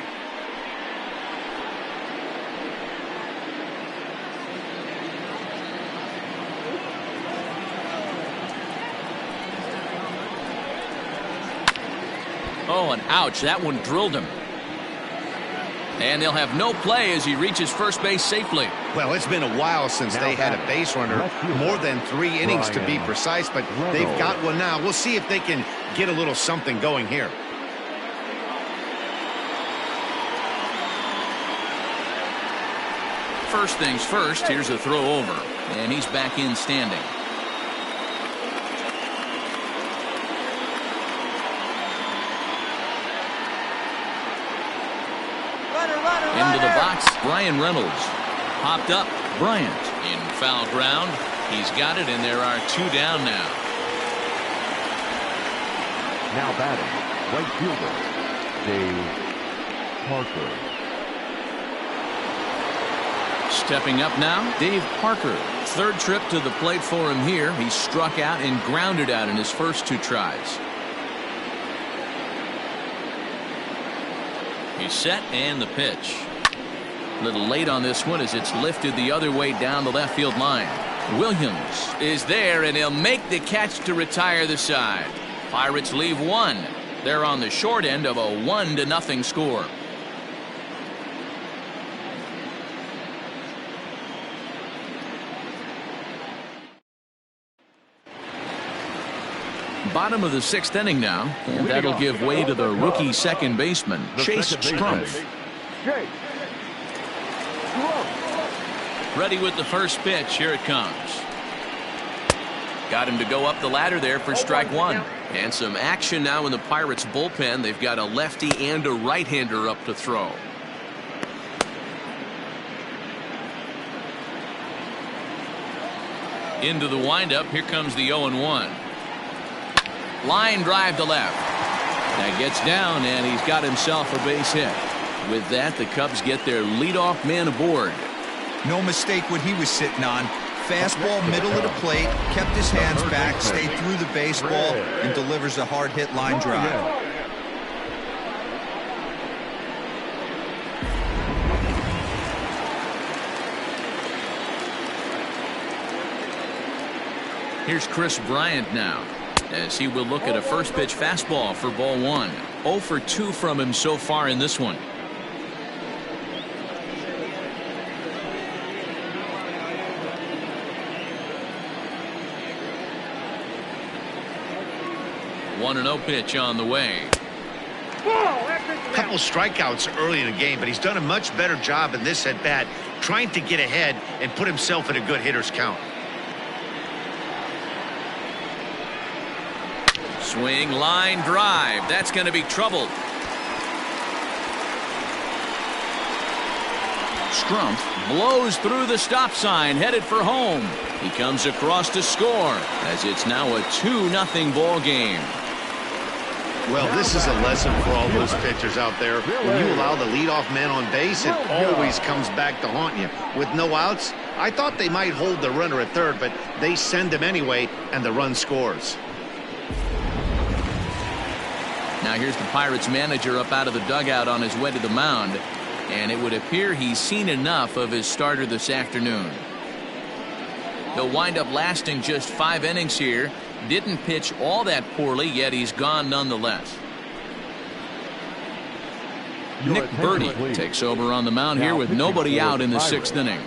Oh, and ouch, that one drilled him. And they'll have no play as he reaches first base safely. Well, it's been a while since they had a base runner, more than 3 innings to be precise, but they've got one now. We'll see if they can get a little something going here. First things first, here's a throw over, and he's back in standing. Into the box, Brian Reynolds. Popped up, Bryant. In foul ground, he's got it, and there are 2 down now. Now batting, right fielder, Dave Parker. Stepping up now, Dave Parker. Third trip to the plate for him here. He struck out and grounded out in his first 2 tries. He's set and the pitch. A little late on this one as it's lifted the other way down the left field line. Williams is there and he'll make the catch to retire the side. Pirates leave 1. They're on the short end of a 1-0 score. Bottom of the 6th inning now, and that'll give way to the rookie second baseman, Chase Strumpf. Ready with the first pitch. Here it comes. Got him to go up the ladder there for strike 1. And some action now in the Pirates bullpen. They've got a lefty and a right-hander up to throw. Into the windup. Here comes the 0-1. Line drive to left. That gets down, and he's got himself a base hit. With that, the Cubs get their leadoff man aboard. No mistake what he was sitting on. Fastball middle of the plate, kept his hands back, stayed through the baseball, and delivers a hard hit line drive. Here's Chris Bryant now, as he will look at a first pitch fastball for ball 1. 0 for 2 from him so far in this one. One 1-0 pitch on the way. Couple strikeouts early in the game, but he's done a much better job in this at bat, trying to get ahead and put himself in a good hitter's count. Swing, line drive. That's going to be trouble. Strumpf blows through the stop sign, headed for home. He comes across to score, as it's now a 2-0 ball game. Well, this is a lesson for all those pitchers out there. When you allow the leadoff man on base, it always comes back to haunt you. With no outs, I thought they might hold the runner at third, but they send him anyway, and the run scores. Now here's the Pirates manager up out of the dugout on his way to the mound, and it would appear he's seen enough of his starter this afternoon. He'll wind up lasting just 5 innings here. Didn't pitch all that poorly, yet he's gone nonetheless. Nick Birdie takes over on the mound here with nobody out in the 6th inning.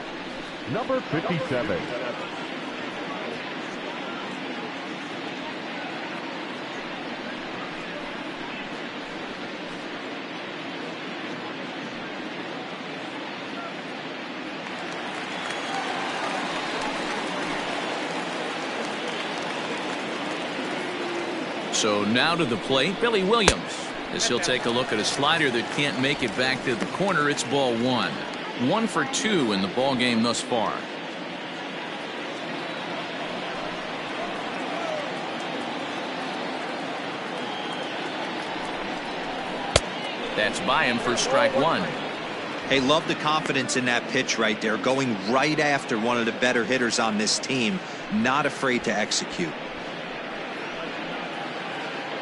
Number 57. So now to the plate, Billy Williams, as he'll take a look at a slider that can't make it back to the corner. It's ball 1. 1 for 2 in the ball game thus far. That's by him for strike 1. Hey, love the confidence in that pitch right there, going right after one of the better hitters on this team, not afraid to execute.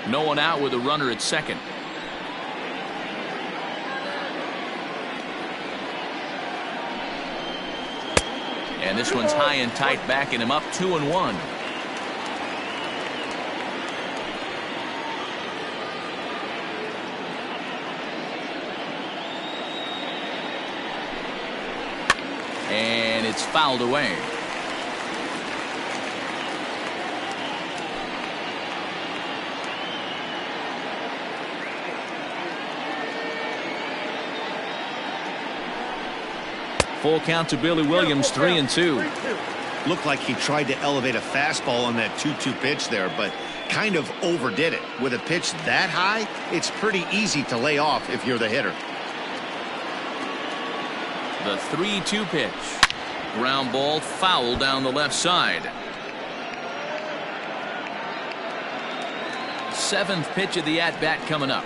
No one out with a runner at second. And this one's high and tight, backing him up 2-1. And it's fouled away. Full count to Billy Williams, 3-2. Looked like he tried to elevate a fastball on that 2-2 pitch there, but kind of overdid it. With a pitch that high, it's pretty easy to lay off if you're the hitter. The 3-2 pitch. Ground ball, foul down the left side. 7th pitch of the at-bat coming up.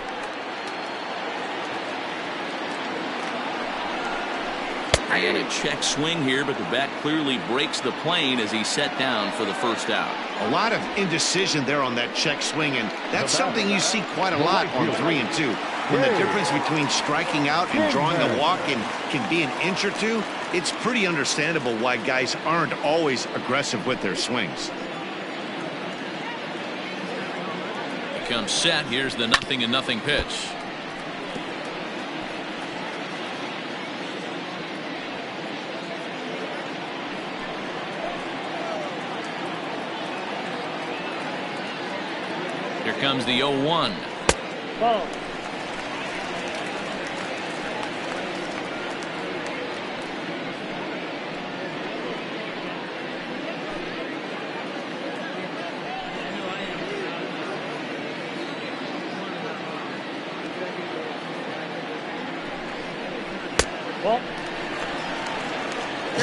And a check swing here, but the bat clearly breaks the plane as he's set down for the first out. A lot of indecision there on that check swing, and that's something you see quite a lot on 3 and 2. When the difference between striking out and drawing a walk can be an inch or two, it's pretty understandable why guys aren't always aggressive with their swings. He comes set. Here's the 0-0 pitch. Here comes the 0-1. Ball.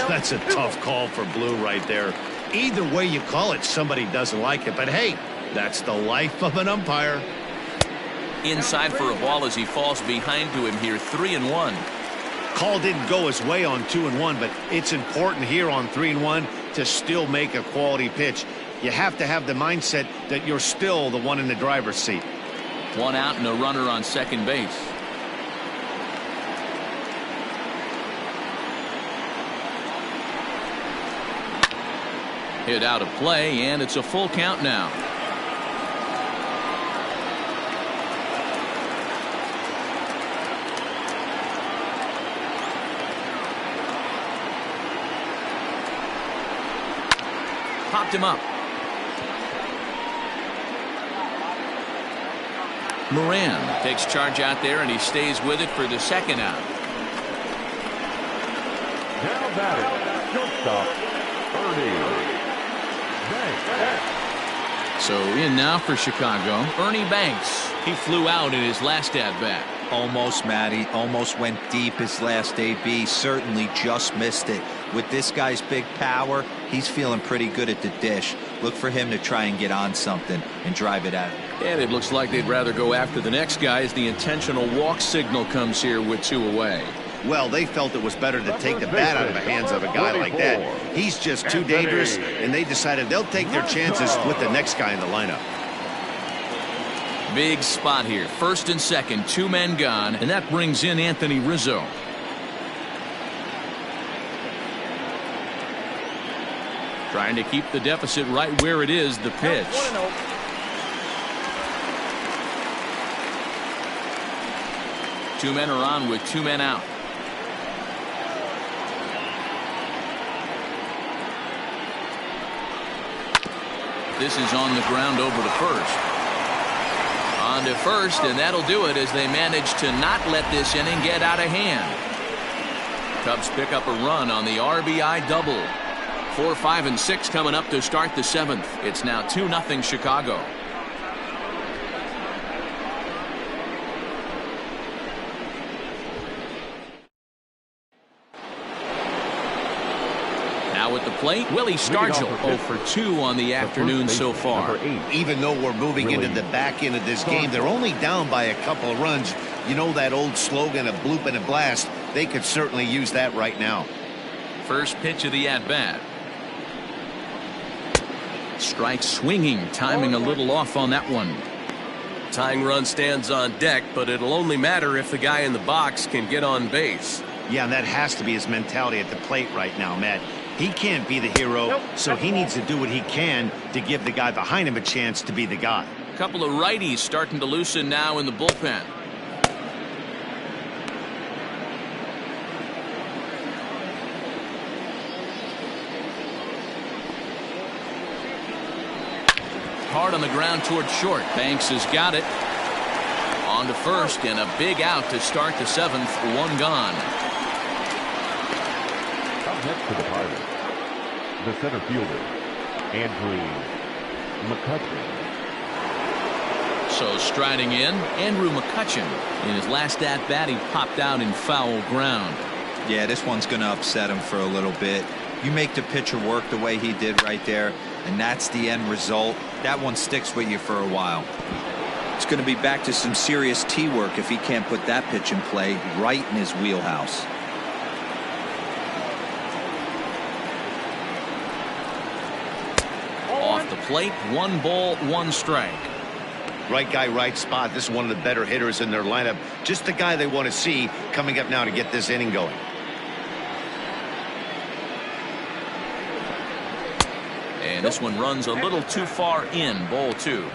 That's a tough call for Blue right there. Either way you call it, somebody doesn't like it. But hey, that's the life of an umpire. Inside for a ball as he falls behind to him here. 3-1. Call didn't go his way on 2-1, but it's important here on 3-1 to still make a quality pitch. You have to have the mindset that you're still the one in the driver's seat. 1 out and a runner on second base. Hit out of play, and it's a full count now. Popped him up. Moran takes charge out there, and he stays with it for the second out. Now batting, shortstop, Ernie. So in now for Chicago, Ernie Banks. He flew out in his last at-bat. Almost, Matty. Almost went deep his last AB. Certainly just missed it. With this guy's big power, he's feeling pretty good at the dish. Look for him to try and get on something and drive it out. And it looks like they'd rather go after the next guy as the intentional walk signal comes here with 2 away. Well, they felt it was better to take the bat out of the hands of a guy like that. He's just too dangerous, and they decided they'll take their chances with the next guy in the lineup. Big spot here. First and second, 2 men gone, and that brings in Anthony Rizzo. Trying to keep the deficit right where it is, the pitch. 1-0. Two men are on with 2 men out. This is on the ground over to first. On to first, and that'll do it as they manage to not let this inning get out of hand. Cubs pick up a run on the RBI double. 4, 5, and 6 coming up to start the 7th. It's now 2-0 Chicago. Now at the plate, Willie Stargell 0 for 2 on the afternoon so far. Even though we're moving into the back end of this game, they're only down by a couple of runs. You know that old slogan of bloop and a blast. They could certainly use that right now. First pitch of the at-bat. Strike swinging, timing a little off on that one. Tying run stands on deck, but it'll only matter if the guy in the box can get on base. Yeah, and that has to be his mentality at the plate right now, Matt. He can't be the hero, so he needs to do what he can to give the guy behind him a chance to be the guy. A couple of righties starting to loosen now in the bullpen. Hard on the ground toward short. Banks has got it. On to first, and a big out to start the 7th. 1 gone. Up next to the Pirates, the center fielder, Andrew McCutchen. So striding in, Andrew McCutchen. In his last at-bat, he popped out in foul ground. Yeah, this one's going to upset him for a little bit. You make the pitcher work the way he did right there, and that's the end result. That one sticks with you for a while. It's going to be back to some serious tee work if he can't put that pitch in play right in his wheelhouse. the plate. 1 ball, 1 strike. Right guy, right spot. This is one of the better hitters in their lineup. Just the guy they want to see coming up now to get this inning going. And this one runs a little too far in. Ball 2.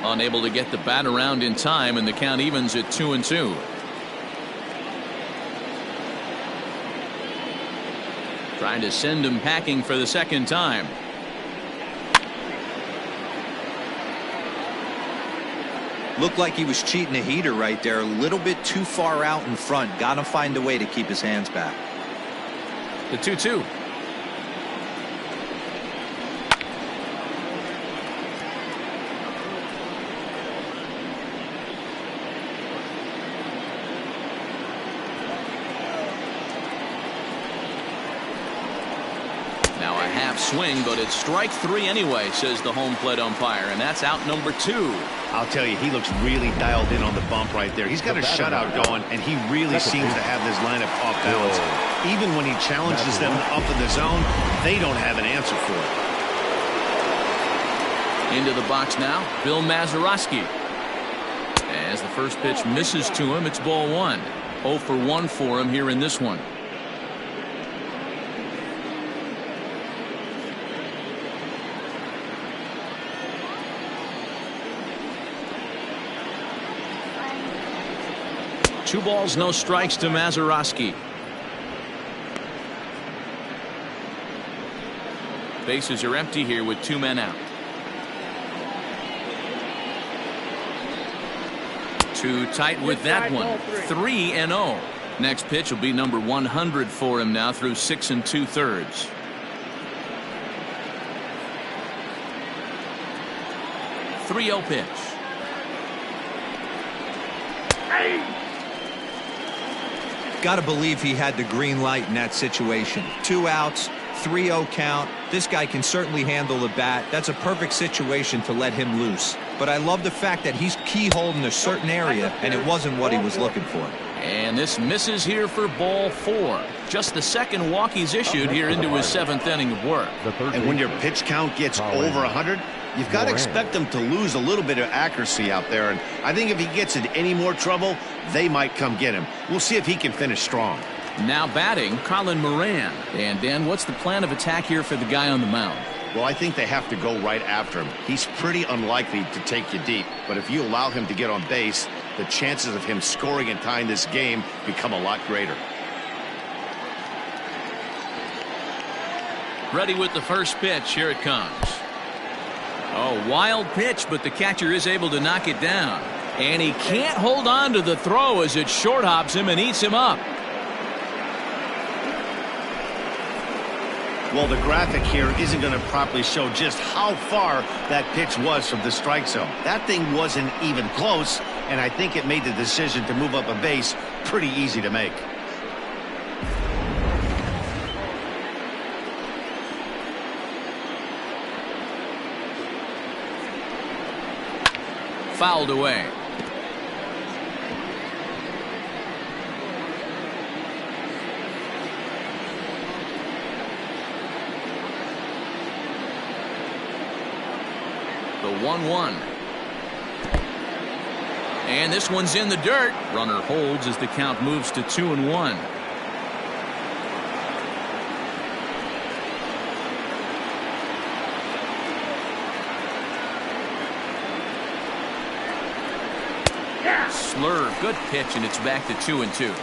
Unable to get the bat around in time, and the count evens at 2-2. Trying to send him packing for the second time. Looked like he was cheating a heater right there. A little bit too far out in front. Got to find a way to keep his hands back. The 2-2. Now a half swing, but it's strike 3 anyway, says the home plate umpire, and that's out number 2. I'll tell you, he looks really dialed in on the bump right there. He's got a shutout going, and he really seems to have this lineup off balance. Even when he challenges them up in the zone, they don't have an answer for it. Into the box now, Bill Mazeroski. As the first pitch misses to him, it's ball 1. 0 for 1 for him here in this one. Two balls, no strikes to Mazeroski. Bases are empty here with 2 men out. 2 tight with that one. 3-0. Next pitch will be number 100 for him now through 6 2/3. Three-0 pitch. Got to believe he had the green light in that situation. 2 outs, 3-0 count. This guy can certainly handle the bat. That's a perfect situation to let him loose. But I love the fact that he's keyholed in a certain area, and it wasn't what he was looking for. And this misses here for ball 4. Just the second walk he's issued here into his 7th inning of work. And when your pitch count gets over 100, you've got to expect them to lose a little bit of accuracy out there. And I think if he gets in any more trouble, they might come get him. We'll see if he can finish strong. Now batting, Colin Moran. And Dan, what's the plan of attack here for the guy on the mound? Well, I think they have to go right after him. He's pretty unlikely to take you deep, but if you allow him to get on base, the chances of him scoring and tying this game become a lot greater. Ready with the first pitch. Here it comes. Oh, wild pitch, but the catcher is able to knock it down. And he can't hold on to the throw as it short hops him and eats him up. Well, the graphic here isn't going to properly show just how far that pitch was from the strike zone. That thing wasn't even close, and I think it made the decision to move up a base pretty easy to make. Fouled away. The 1-1. And this one's in the dirt. Runner holds as the count moves to 2-1. Slurve, good pitch, and it's back to 2-2.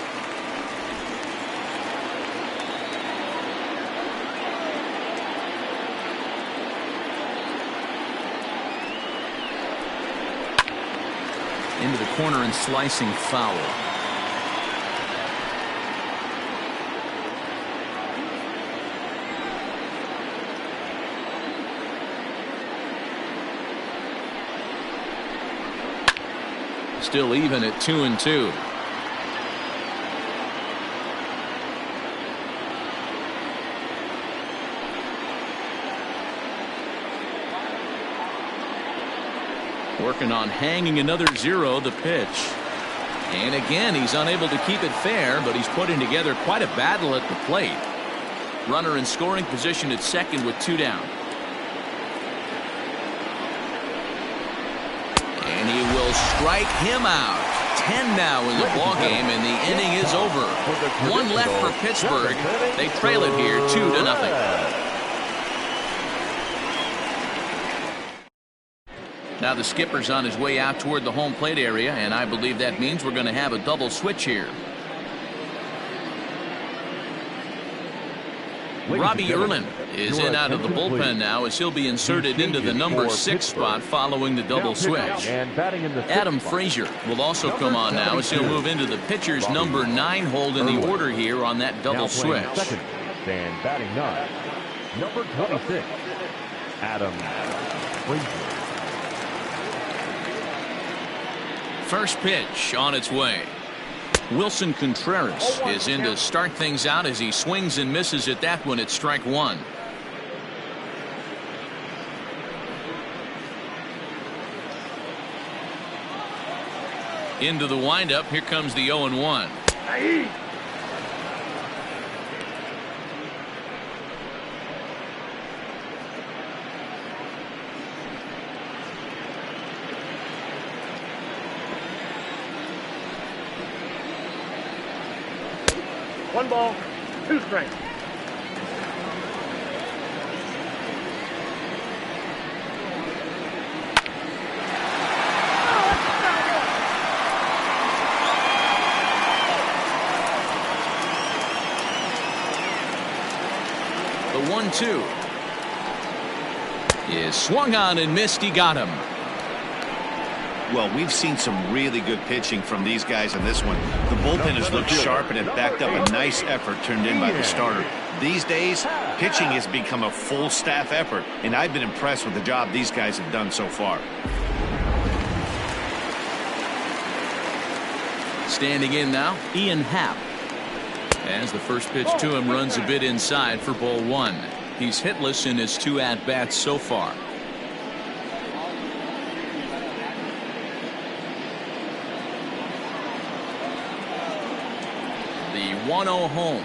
Into the corner and slicing foul. Still even at 2-2. Working on hanging another 0. The pitch. And again, he's unable to keep it fair, but he's putting together quite a battle at the plate. Runner in scoring position at second with 2 down. And he will strike him out. 10 now in the ball game, and the inning is over. 1 left for Pittsburgh. They trail it here 2-0. Now the skipper's on his way out toward the home plate area, and I believe that means we're going to have a double switch here. Robbie Erlin is in out of the bullpen now, as he'll be inserted into the number 6 spot following the double switch. Adam Frazier will also come on now, as he'll move into the pitcher's number 9 hold in the order here on that double switch. And batting 9, number 26, Adam Frazier. First pitch on its way. Wilson Contreras is in to start things out as he swings and misses at that one at strike 1. Into the windup. Here comes the 0-1. One ball, 2 strikes. The 1-2 is swung on and missed. He got him. Well, we've seen some really good pitching from these guys in this one. The bullpen has looked sharp, and it backed up a nice effort turned in by the starter. These days, pitching has become a full staff effort, and I've been impressed with the job these guys have done so far. Standing in now, Ian Happ. As the first pitch to him runs a bit inside for ball 1. He's hitless in his 2 at-bats so far. The 1-0 home.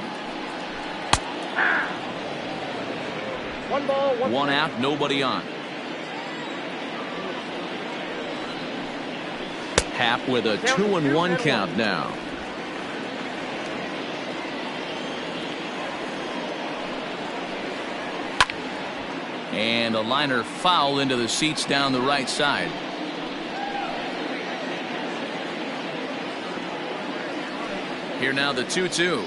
1 ball, 1 out, nobody on. Happ with a 2-1 count now. And a liner foul into the seats down the right side. Here now the 2-2.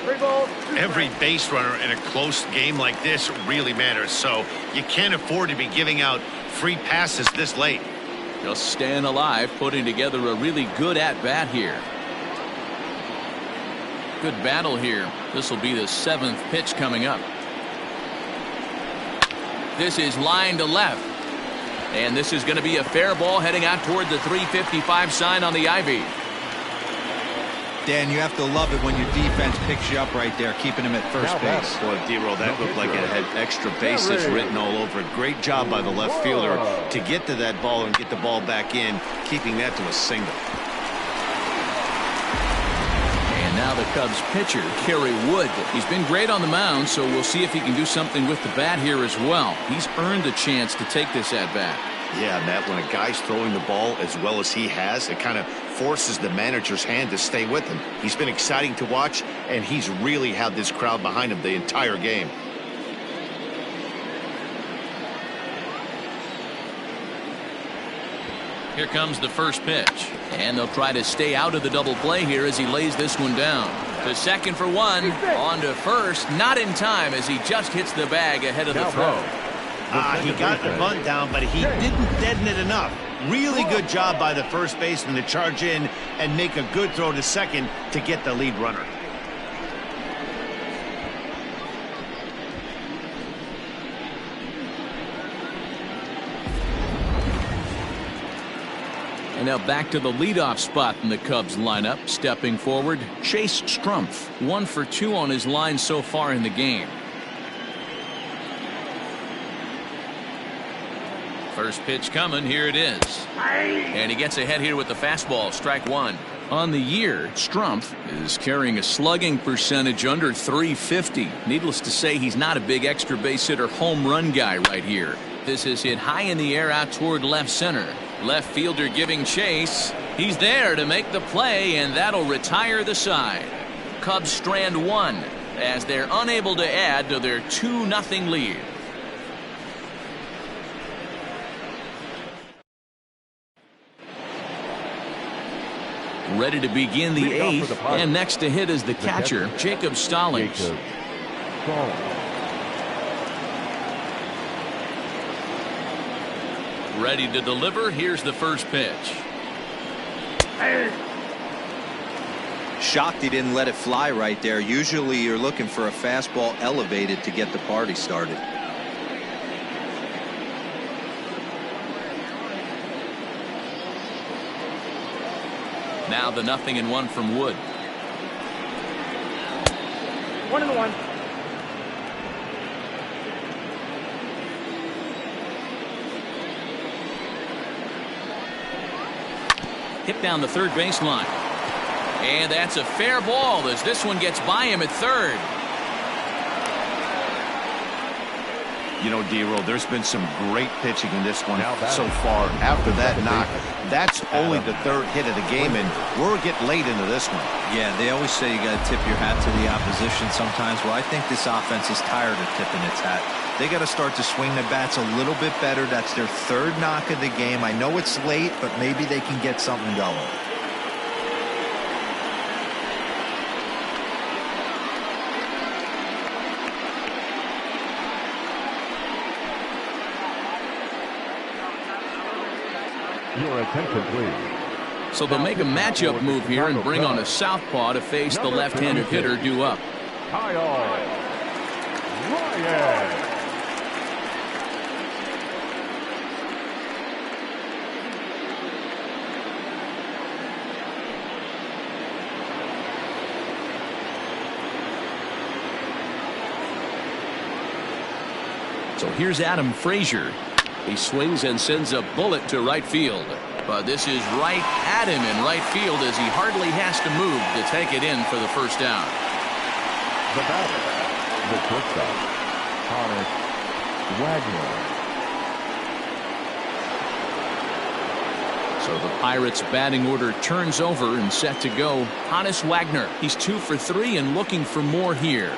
3 balls, 2 Every strikes. base runner in a close game like this really matters, so you can't afford to be giving out free passes this late. Just staying alive, putting together a really good at-bat here. Good battle here. This will be the 7th pitch coming up. This is line to left. And this is going to be a fair ball heading out toward the 355 sign on the ivy. Dan, you have to love it when your defense picks you up right there, keeping him at first base. Boy, D-Roll, that looked like it had extra bases written all over it. Great job by the left fielder to get to that ball and get the ball back in, keeping that to a single. And now the Cubs pitcher, Kerry Wood. He's been great on the mound, so we'll see if he can do something with the bat here as well. He's earned a chance to take this at-bat. Yeah, Matt, when a guy's throwing the ball as well as he has, it kind of forces the manager's hand to stay with him. He's been exciting to watch, and he's really had this crowd behind him the entire game. Here comes the first pitch. And they'll try to stay out of the double play here as he lays this one down. To second for 1. On to first. Not in time as he just hits the bag ahead of the throw. He got the bunt down, but he didn't deaden it enough. Really good job by the first baseman to charge in and make a good throw to second to get the lead runner. And now back to the leadoff spot in the Cubs lineup. Stepping forward, Chase Strumpf. 1 for 2 on his line so far in the game. First pitch coming. Here it is. And he gets ahead here with the fastball. Strike one. On the year, Strumpf is carrying a slugging percentage under 350. Needless to say, he's not a big extra base hitter home run guy right here. This is hit high in the air out toward left center. Left fielder giving chase. He's there to make the play, and that'll retire the side. Cubs strand one as they're unable to add to their 2-0 lead. Ready to begin the eighth, and next to hit is the catcher, Jacob Stallings. Ready to deliver. Here's the first pitch. Shocked he didn't let it fly right there. Usually you're looking for a fastball elevated to get the party started. Now the 0-1 from Wood. 1-1. Hit down the third baseline. And that's a fair ball as this one gets by him at third. You know, D-Roll, there's been some great pitching in this one so far. After that knock, that's only the third hit of the game, and we're getting late into this one. Yeah, they always say you got to tip your hat to the opposition sometimes. Well, I think this offense is tired of tipping its hat. They got to start to swing the bats a little bit better. That's their third knock of the game. I know it's late, but maybe they can get something going. Your attention, please. So they'll make a matchup move here and bring on a southpaw to face the left-handed hitter due up. Kyle Ryan. So here's Adam Frazier. He swings and sends a bullet to right field. But this is right at him in right field as he hardly has to move to take it in for the first down. The batter, the shortstop, Honus Wagner. So the Pirates batting order turns over and set to go. Honus Wagner, he's 2 for 3 and looking for more here.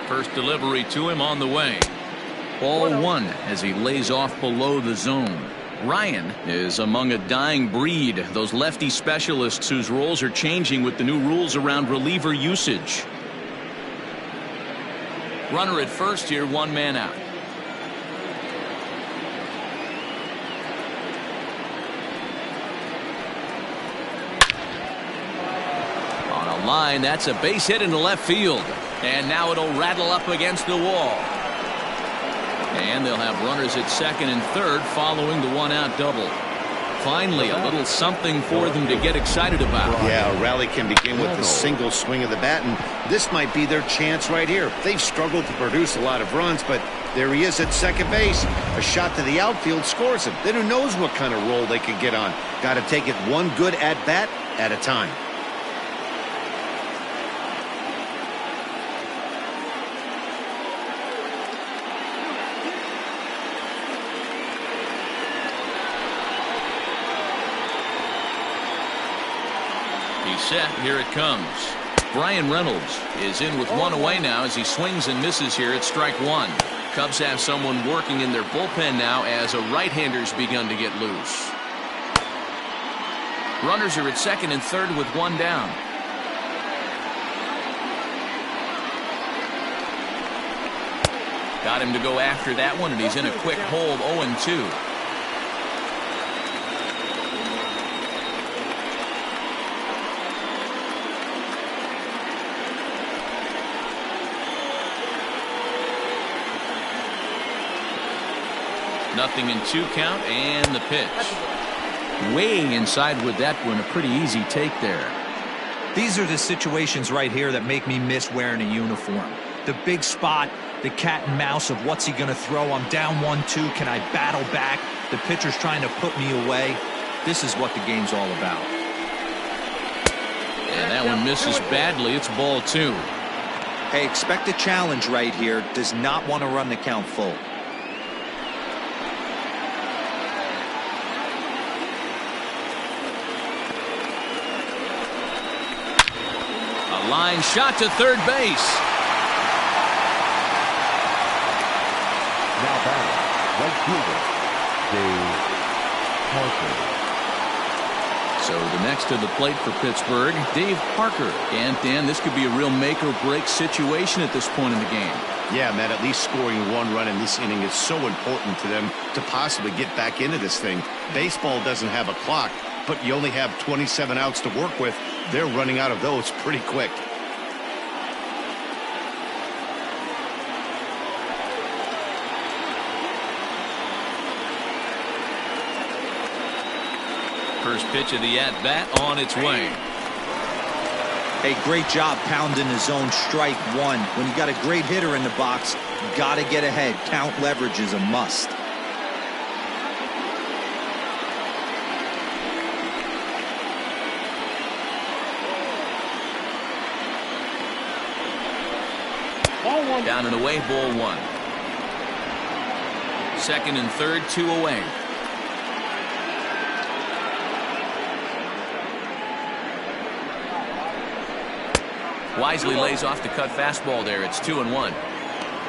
First delivery to him on the way. Ball one as he lays off below the zone. Ryan is among a dying breed, those lefty specialists whose roles are changing with the new rules around reliever usage. Runner at first here, 1 man out. On a line, that's a base hit into left field. And now it'll rattle up against the wall. And they'll have runners at second and third following the 1-out double. Finally, a little something for them to get excited about. Yeah, a rally can begin with a single swing of the bat, and this might be their chance right here. They've struggled to produce a lot of runs, but there he is at second base. A shot to the outfield scores him. Then who knows what kind of roll they could get on. Got to take it one good at-bat at a time. Set. Here it comes. Brian Reynolds is in with 1 away now as he swings and misses here at strike 1. Cubs have someone working in their bullpen now as a right-hander's begun to get loose. Runners are at second and third with 1 down. Got him to go after that one, and he's in a quick hold. 0-2. Nothing in 2 count, and the pitch. Way inside with that one, a pretty easy take there. These are the situations right here that make me miss wearing a uniform. The big spot, the cat and mouse of what's he going to throw. I'm down 1-2. Can I battle back? The pitcher's trying to put me away. This is what the game's all about. And that one misses badly. It's ball 2. Hey, expect a challenge right here. Does not want to run the count full. A line shot to third base. Now batting, right fielder, Dave Parker. So the next to the plate for Pittsburgh, Dave Parker. And Dan, this could be a real make or break situation at this point in the game. Yeah, Matt, at least scoring 1 run in this inning is so important to them to possibly get back into this thing. Baseball doesn't have a clock, but you only have 27 outs to work with. They're running out of those pretty quick. First pitch of the at-bat on its way. Hey, great job pounding the zone. Strike 1. When you got a great hitter in the box, you got to get ahead. Count leverage is a must. Down and away, ball 1. Second and third, 2 away. Wisely lays off the cut fastball there. It's 2-1.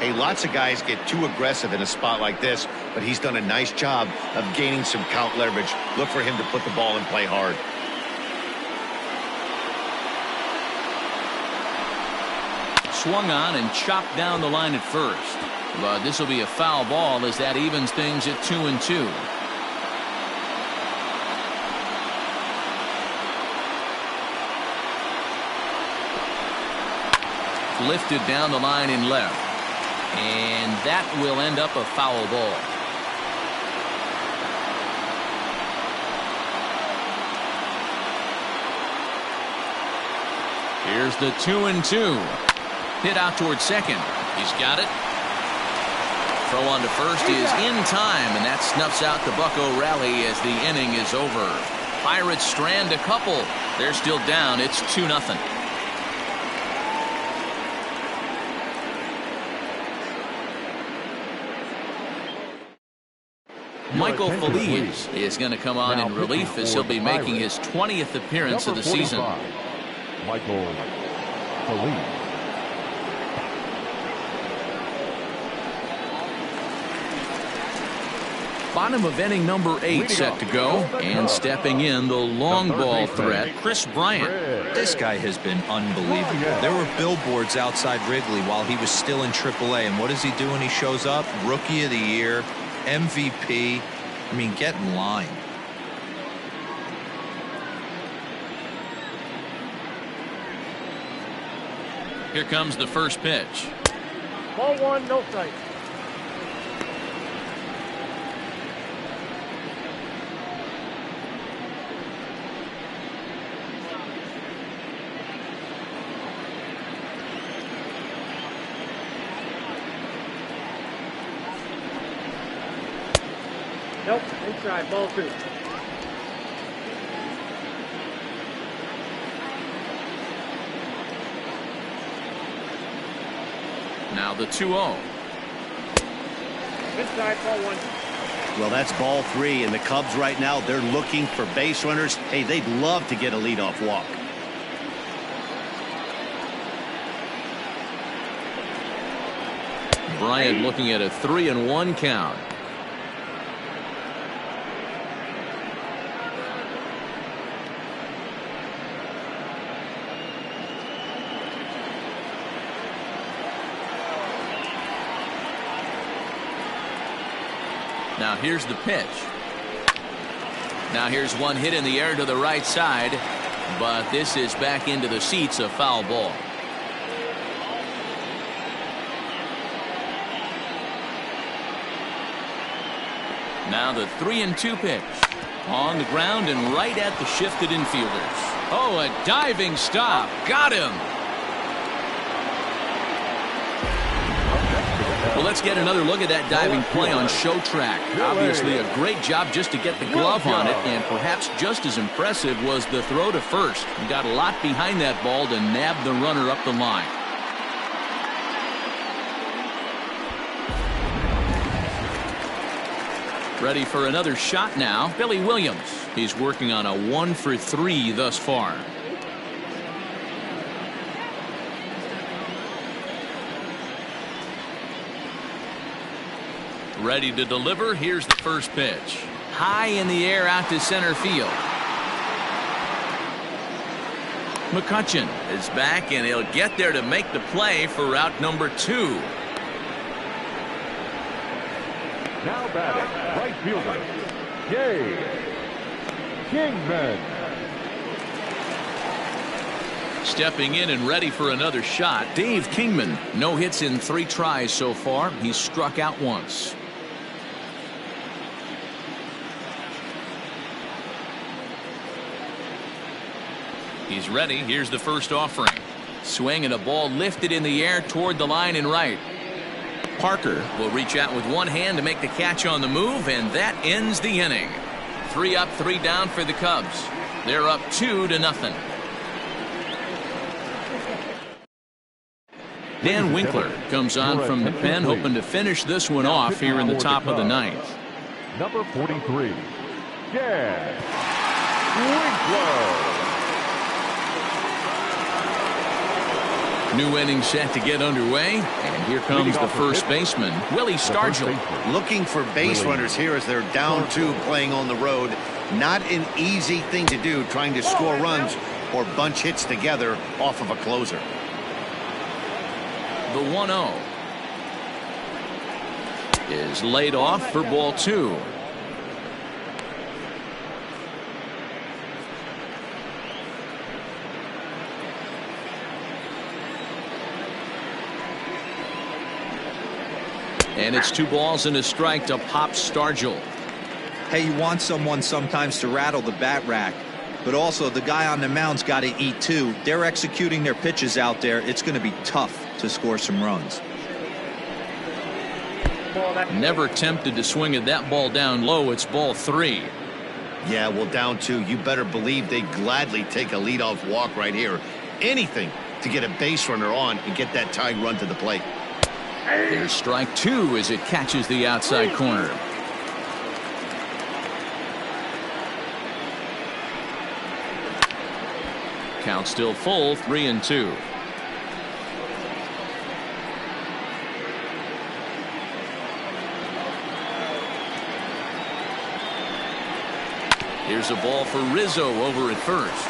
Hey, lots of guys get too aggressive in a spot like this, but he's done a nice job of gaining some count leverage. Look for him to put the ball and play hard. Swung on and chopped down the line at first. But this will be a foul ball as that evens things at 2-2. Lifted down the line in left. And that will end up a foul ball. Here's the 2-2. Hit out towards second. He's got it. Throw on to first is in time, and that snuffs out the Bucco rally as the inning is over. Pirates strand a couple. They're still down. It's 2-0. Michael Feliz is going to come on in relief as he'll be making his 20th appearance of the season. Michael Feliz. Bottom of inning number 8 set to go, and stepping in the long ball threat, Chris Bryant. This guy has been unbelievable. There were billboards outside Wrigley while he was still in AAA, and what does he do when he shows up? Rookie of the Year, MVP. I mean, get in line. Here comes the first pitch. Ball 1, no strike. Nope, inside, ball 2. Now the 2-0. Inside, ball 1. Well, that's ball 3, and the Cubs right now, they're looking for base runners. Hey, they'd love to get a leadoff walk. Bryant looking at a 3-1 count. Now here's the pitch. Now here's one hit in the air to the right side, but this is back into the seats, a foul ball. Now the 3-2 pitch. On the ground and right at the shifted infielders. Oh, a diving stop. Got him. Well, let's get another look at that diving play on show track. Obviously a great job just to get the glove on it, and perhaps just as impressive was the throw to first. He got a lot behind that ball to nab the runner up the line. Ready for another shot now, Billy Williams. He's working on a 1-for-3 thus far. Ready to deliver. Here's the first pitch. High in the air out to center field. McCutchen is back, and he'll get there to make the play for route number 2. Now batting, right fielder, Dave Kingman. Stepping in and ready for another shot, Dave Kingman. No hits in 3 tries so far. He's struck out once. He's ready. Here's the first offering. Swing and a ball lifted in the air toward the line and right. Parker will reach out with one hand to make the catch on the move, and that ends the inning. 3 up, 3 down for the Cubs. They're up 2-0. Dan Winkler comes on from the pen, hoping to finish this one off here in the top of the 9th. Number 43, Dan Winkler. New inning set to get underway, and here comes the first baseman, Willie Stargell. Looking for base runners here as they're down 2 playing on the road. Not an easy thing to do, trying to score runs or bunch hits together off of a closer. The 1-0 is laid off for ball 2. And it's 2 balls and a strike to Pop Stargell. Hey, you want someone sometimes to rattle the bat rack, but also the guy on the mound's got to eat too. They're executing their pitches out there. It's going to be tough to score some runs. Never tempted to swing at that ball down low. It's ball 3. Yeah, well, down 2, you better believe they'd gladly take a leadoff walk right here. Anything to get a base runner on and get that tying run to the plate. There's strike 2 as it catches the outside corner. Count still full, 3-2. Here's a ball for Rizzo over at first.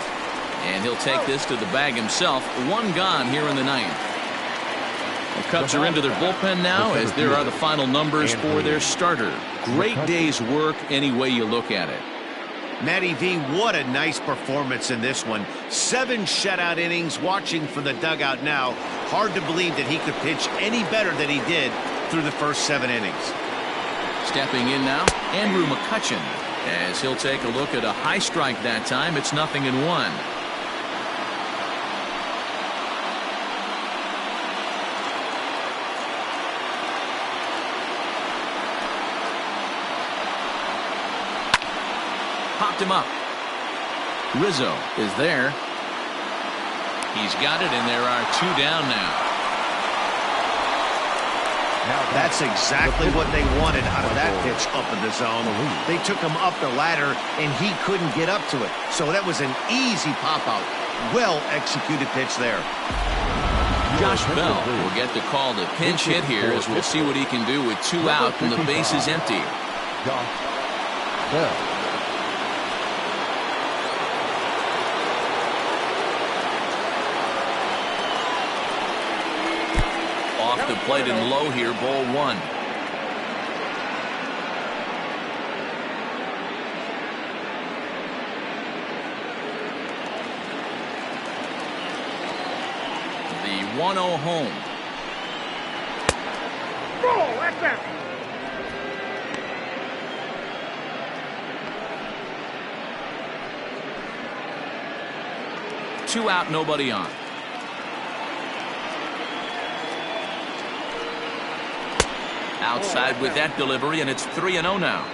And he'll take this to the bag himself. 1 gone here in the 9th. The Cubs are into their bullpen now, as there are the final numbers for their starter. Great day's work any way you look at it. Matty V, what a nice performance in this one. 7 shutout innings. Watching from the dugout now, hard to believe that he could pitch any better than he did through the first 7 innings. Stepping in now, Andrew McCutchen, as he'll take a look at a high strike that time. It's 0-1. Popped him up. Rizzo is there. He's got it, and there are 2 down now. That's exactly what they wanted out of that pitch up in the zone. They took him up the ladder, and he couldn't get up to it. So that was an easy pop-out. Well-executed pitch there. Josh Bell will get the call to pinch hit here, as we'll see what he can do with 2 out and the base is empty. Josh Bell. Off the plate and low here, ball 1. The 1-0 home. Roll, that's out. 2 out, nobody on. Outside with that delivery, and it's 3-0 now.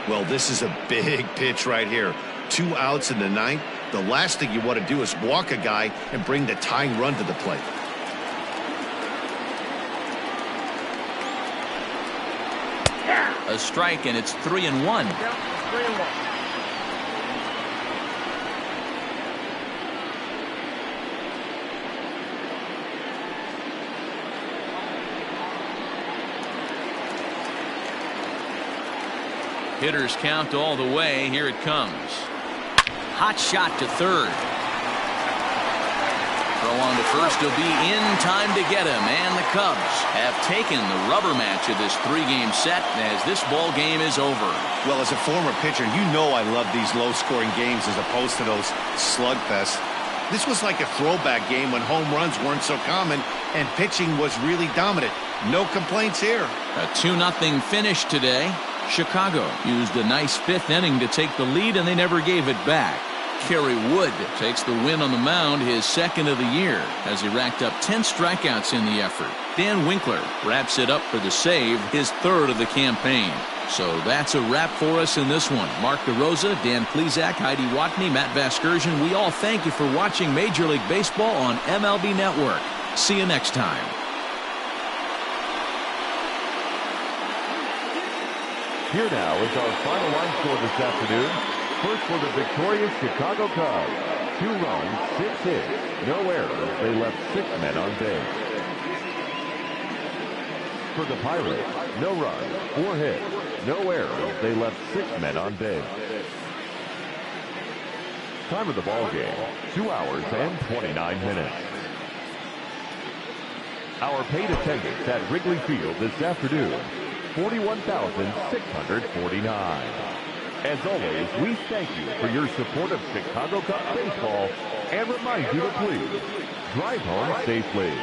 Well, this is a big pitch right here. 2 outs in the ninth. The last thing you want to do is walk a guy and bring the tying run to the plate. A strike, and it's 3-1. 3-1. Hitters count all the way. Here it comes. Hot shot to third. Throw on to first. He'll be in time to get him. And the Cubs have taken the rubber match of this 3-game set as this ball game is over. Well, as a former pitcher, you know I love these low-scoring games as opposed to those slugfests. This was like a throwback game when home runs weren't so common and pitching was really dominant. No complaints here. A 2-0 finish today. Chicago used a nice 5th inning to take the lead, and they never gave it back. Kerry Wood takes the win on the mound, his 2nd of the year, as he racked up 10 strikeouts in the effort. Dan Winkler wraps it up for the save, his 3rd of the campaign. So that's a wrap for us in this one. Mark DeRosa, Dan Plesac, Heidi Watney, Matt Vasgersian, we all thank you for watching Major League Baseball on MLB Network. See you next time. Here now is our final line score this afternoon. First for the victorious Chicago Cubs. 2 runs, 6 hits, no errors. They left 6 men on base. For the Pirates, no runs, 4 hits, no errors. They left 6 men on base. Time of the ball game, 2 hours and 29 minutes. Our paid attendance at Wrigley Field this afternoon, 41,649. As always, we thank you for your support of Chicago Cubs baseball and remind you to please drive home safely.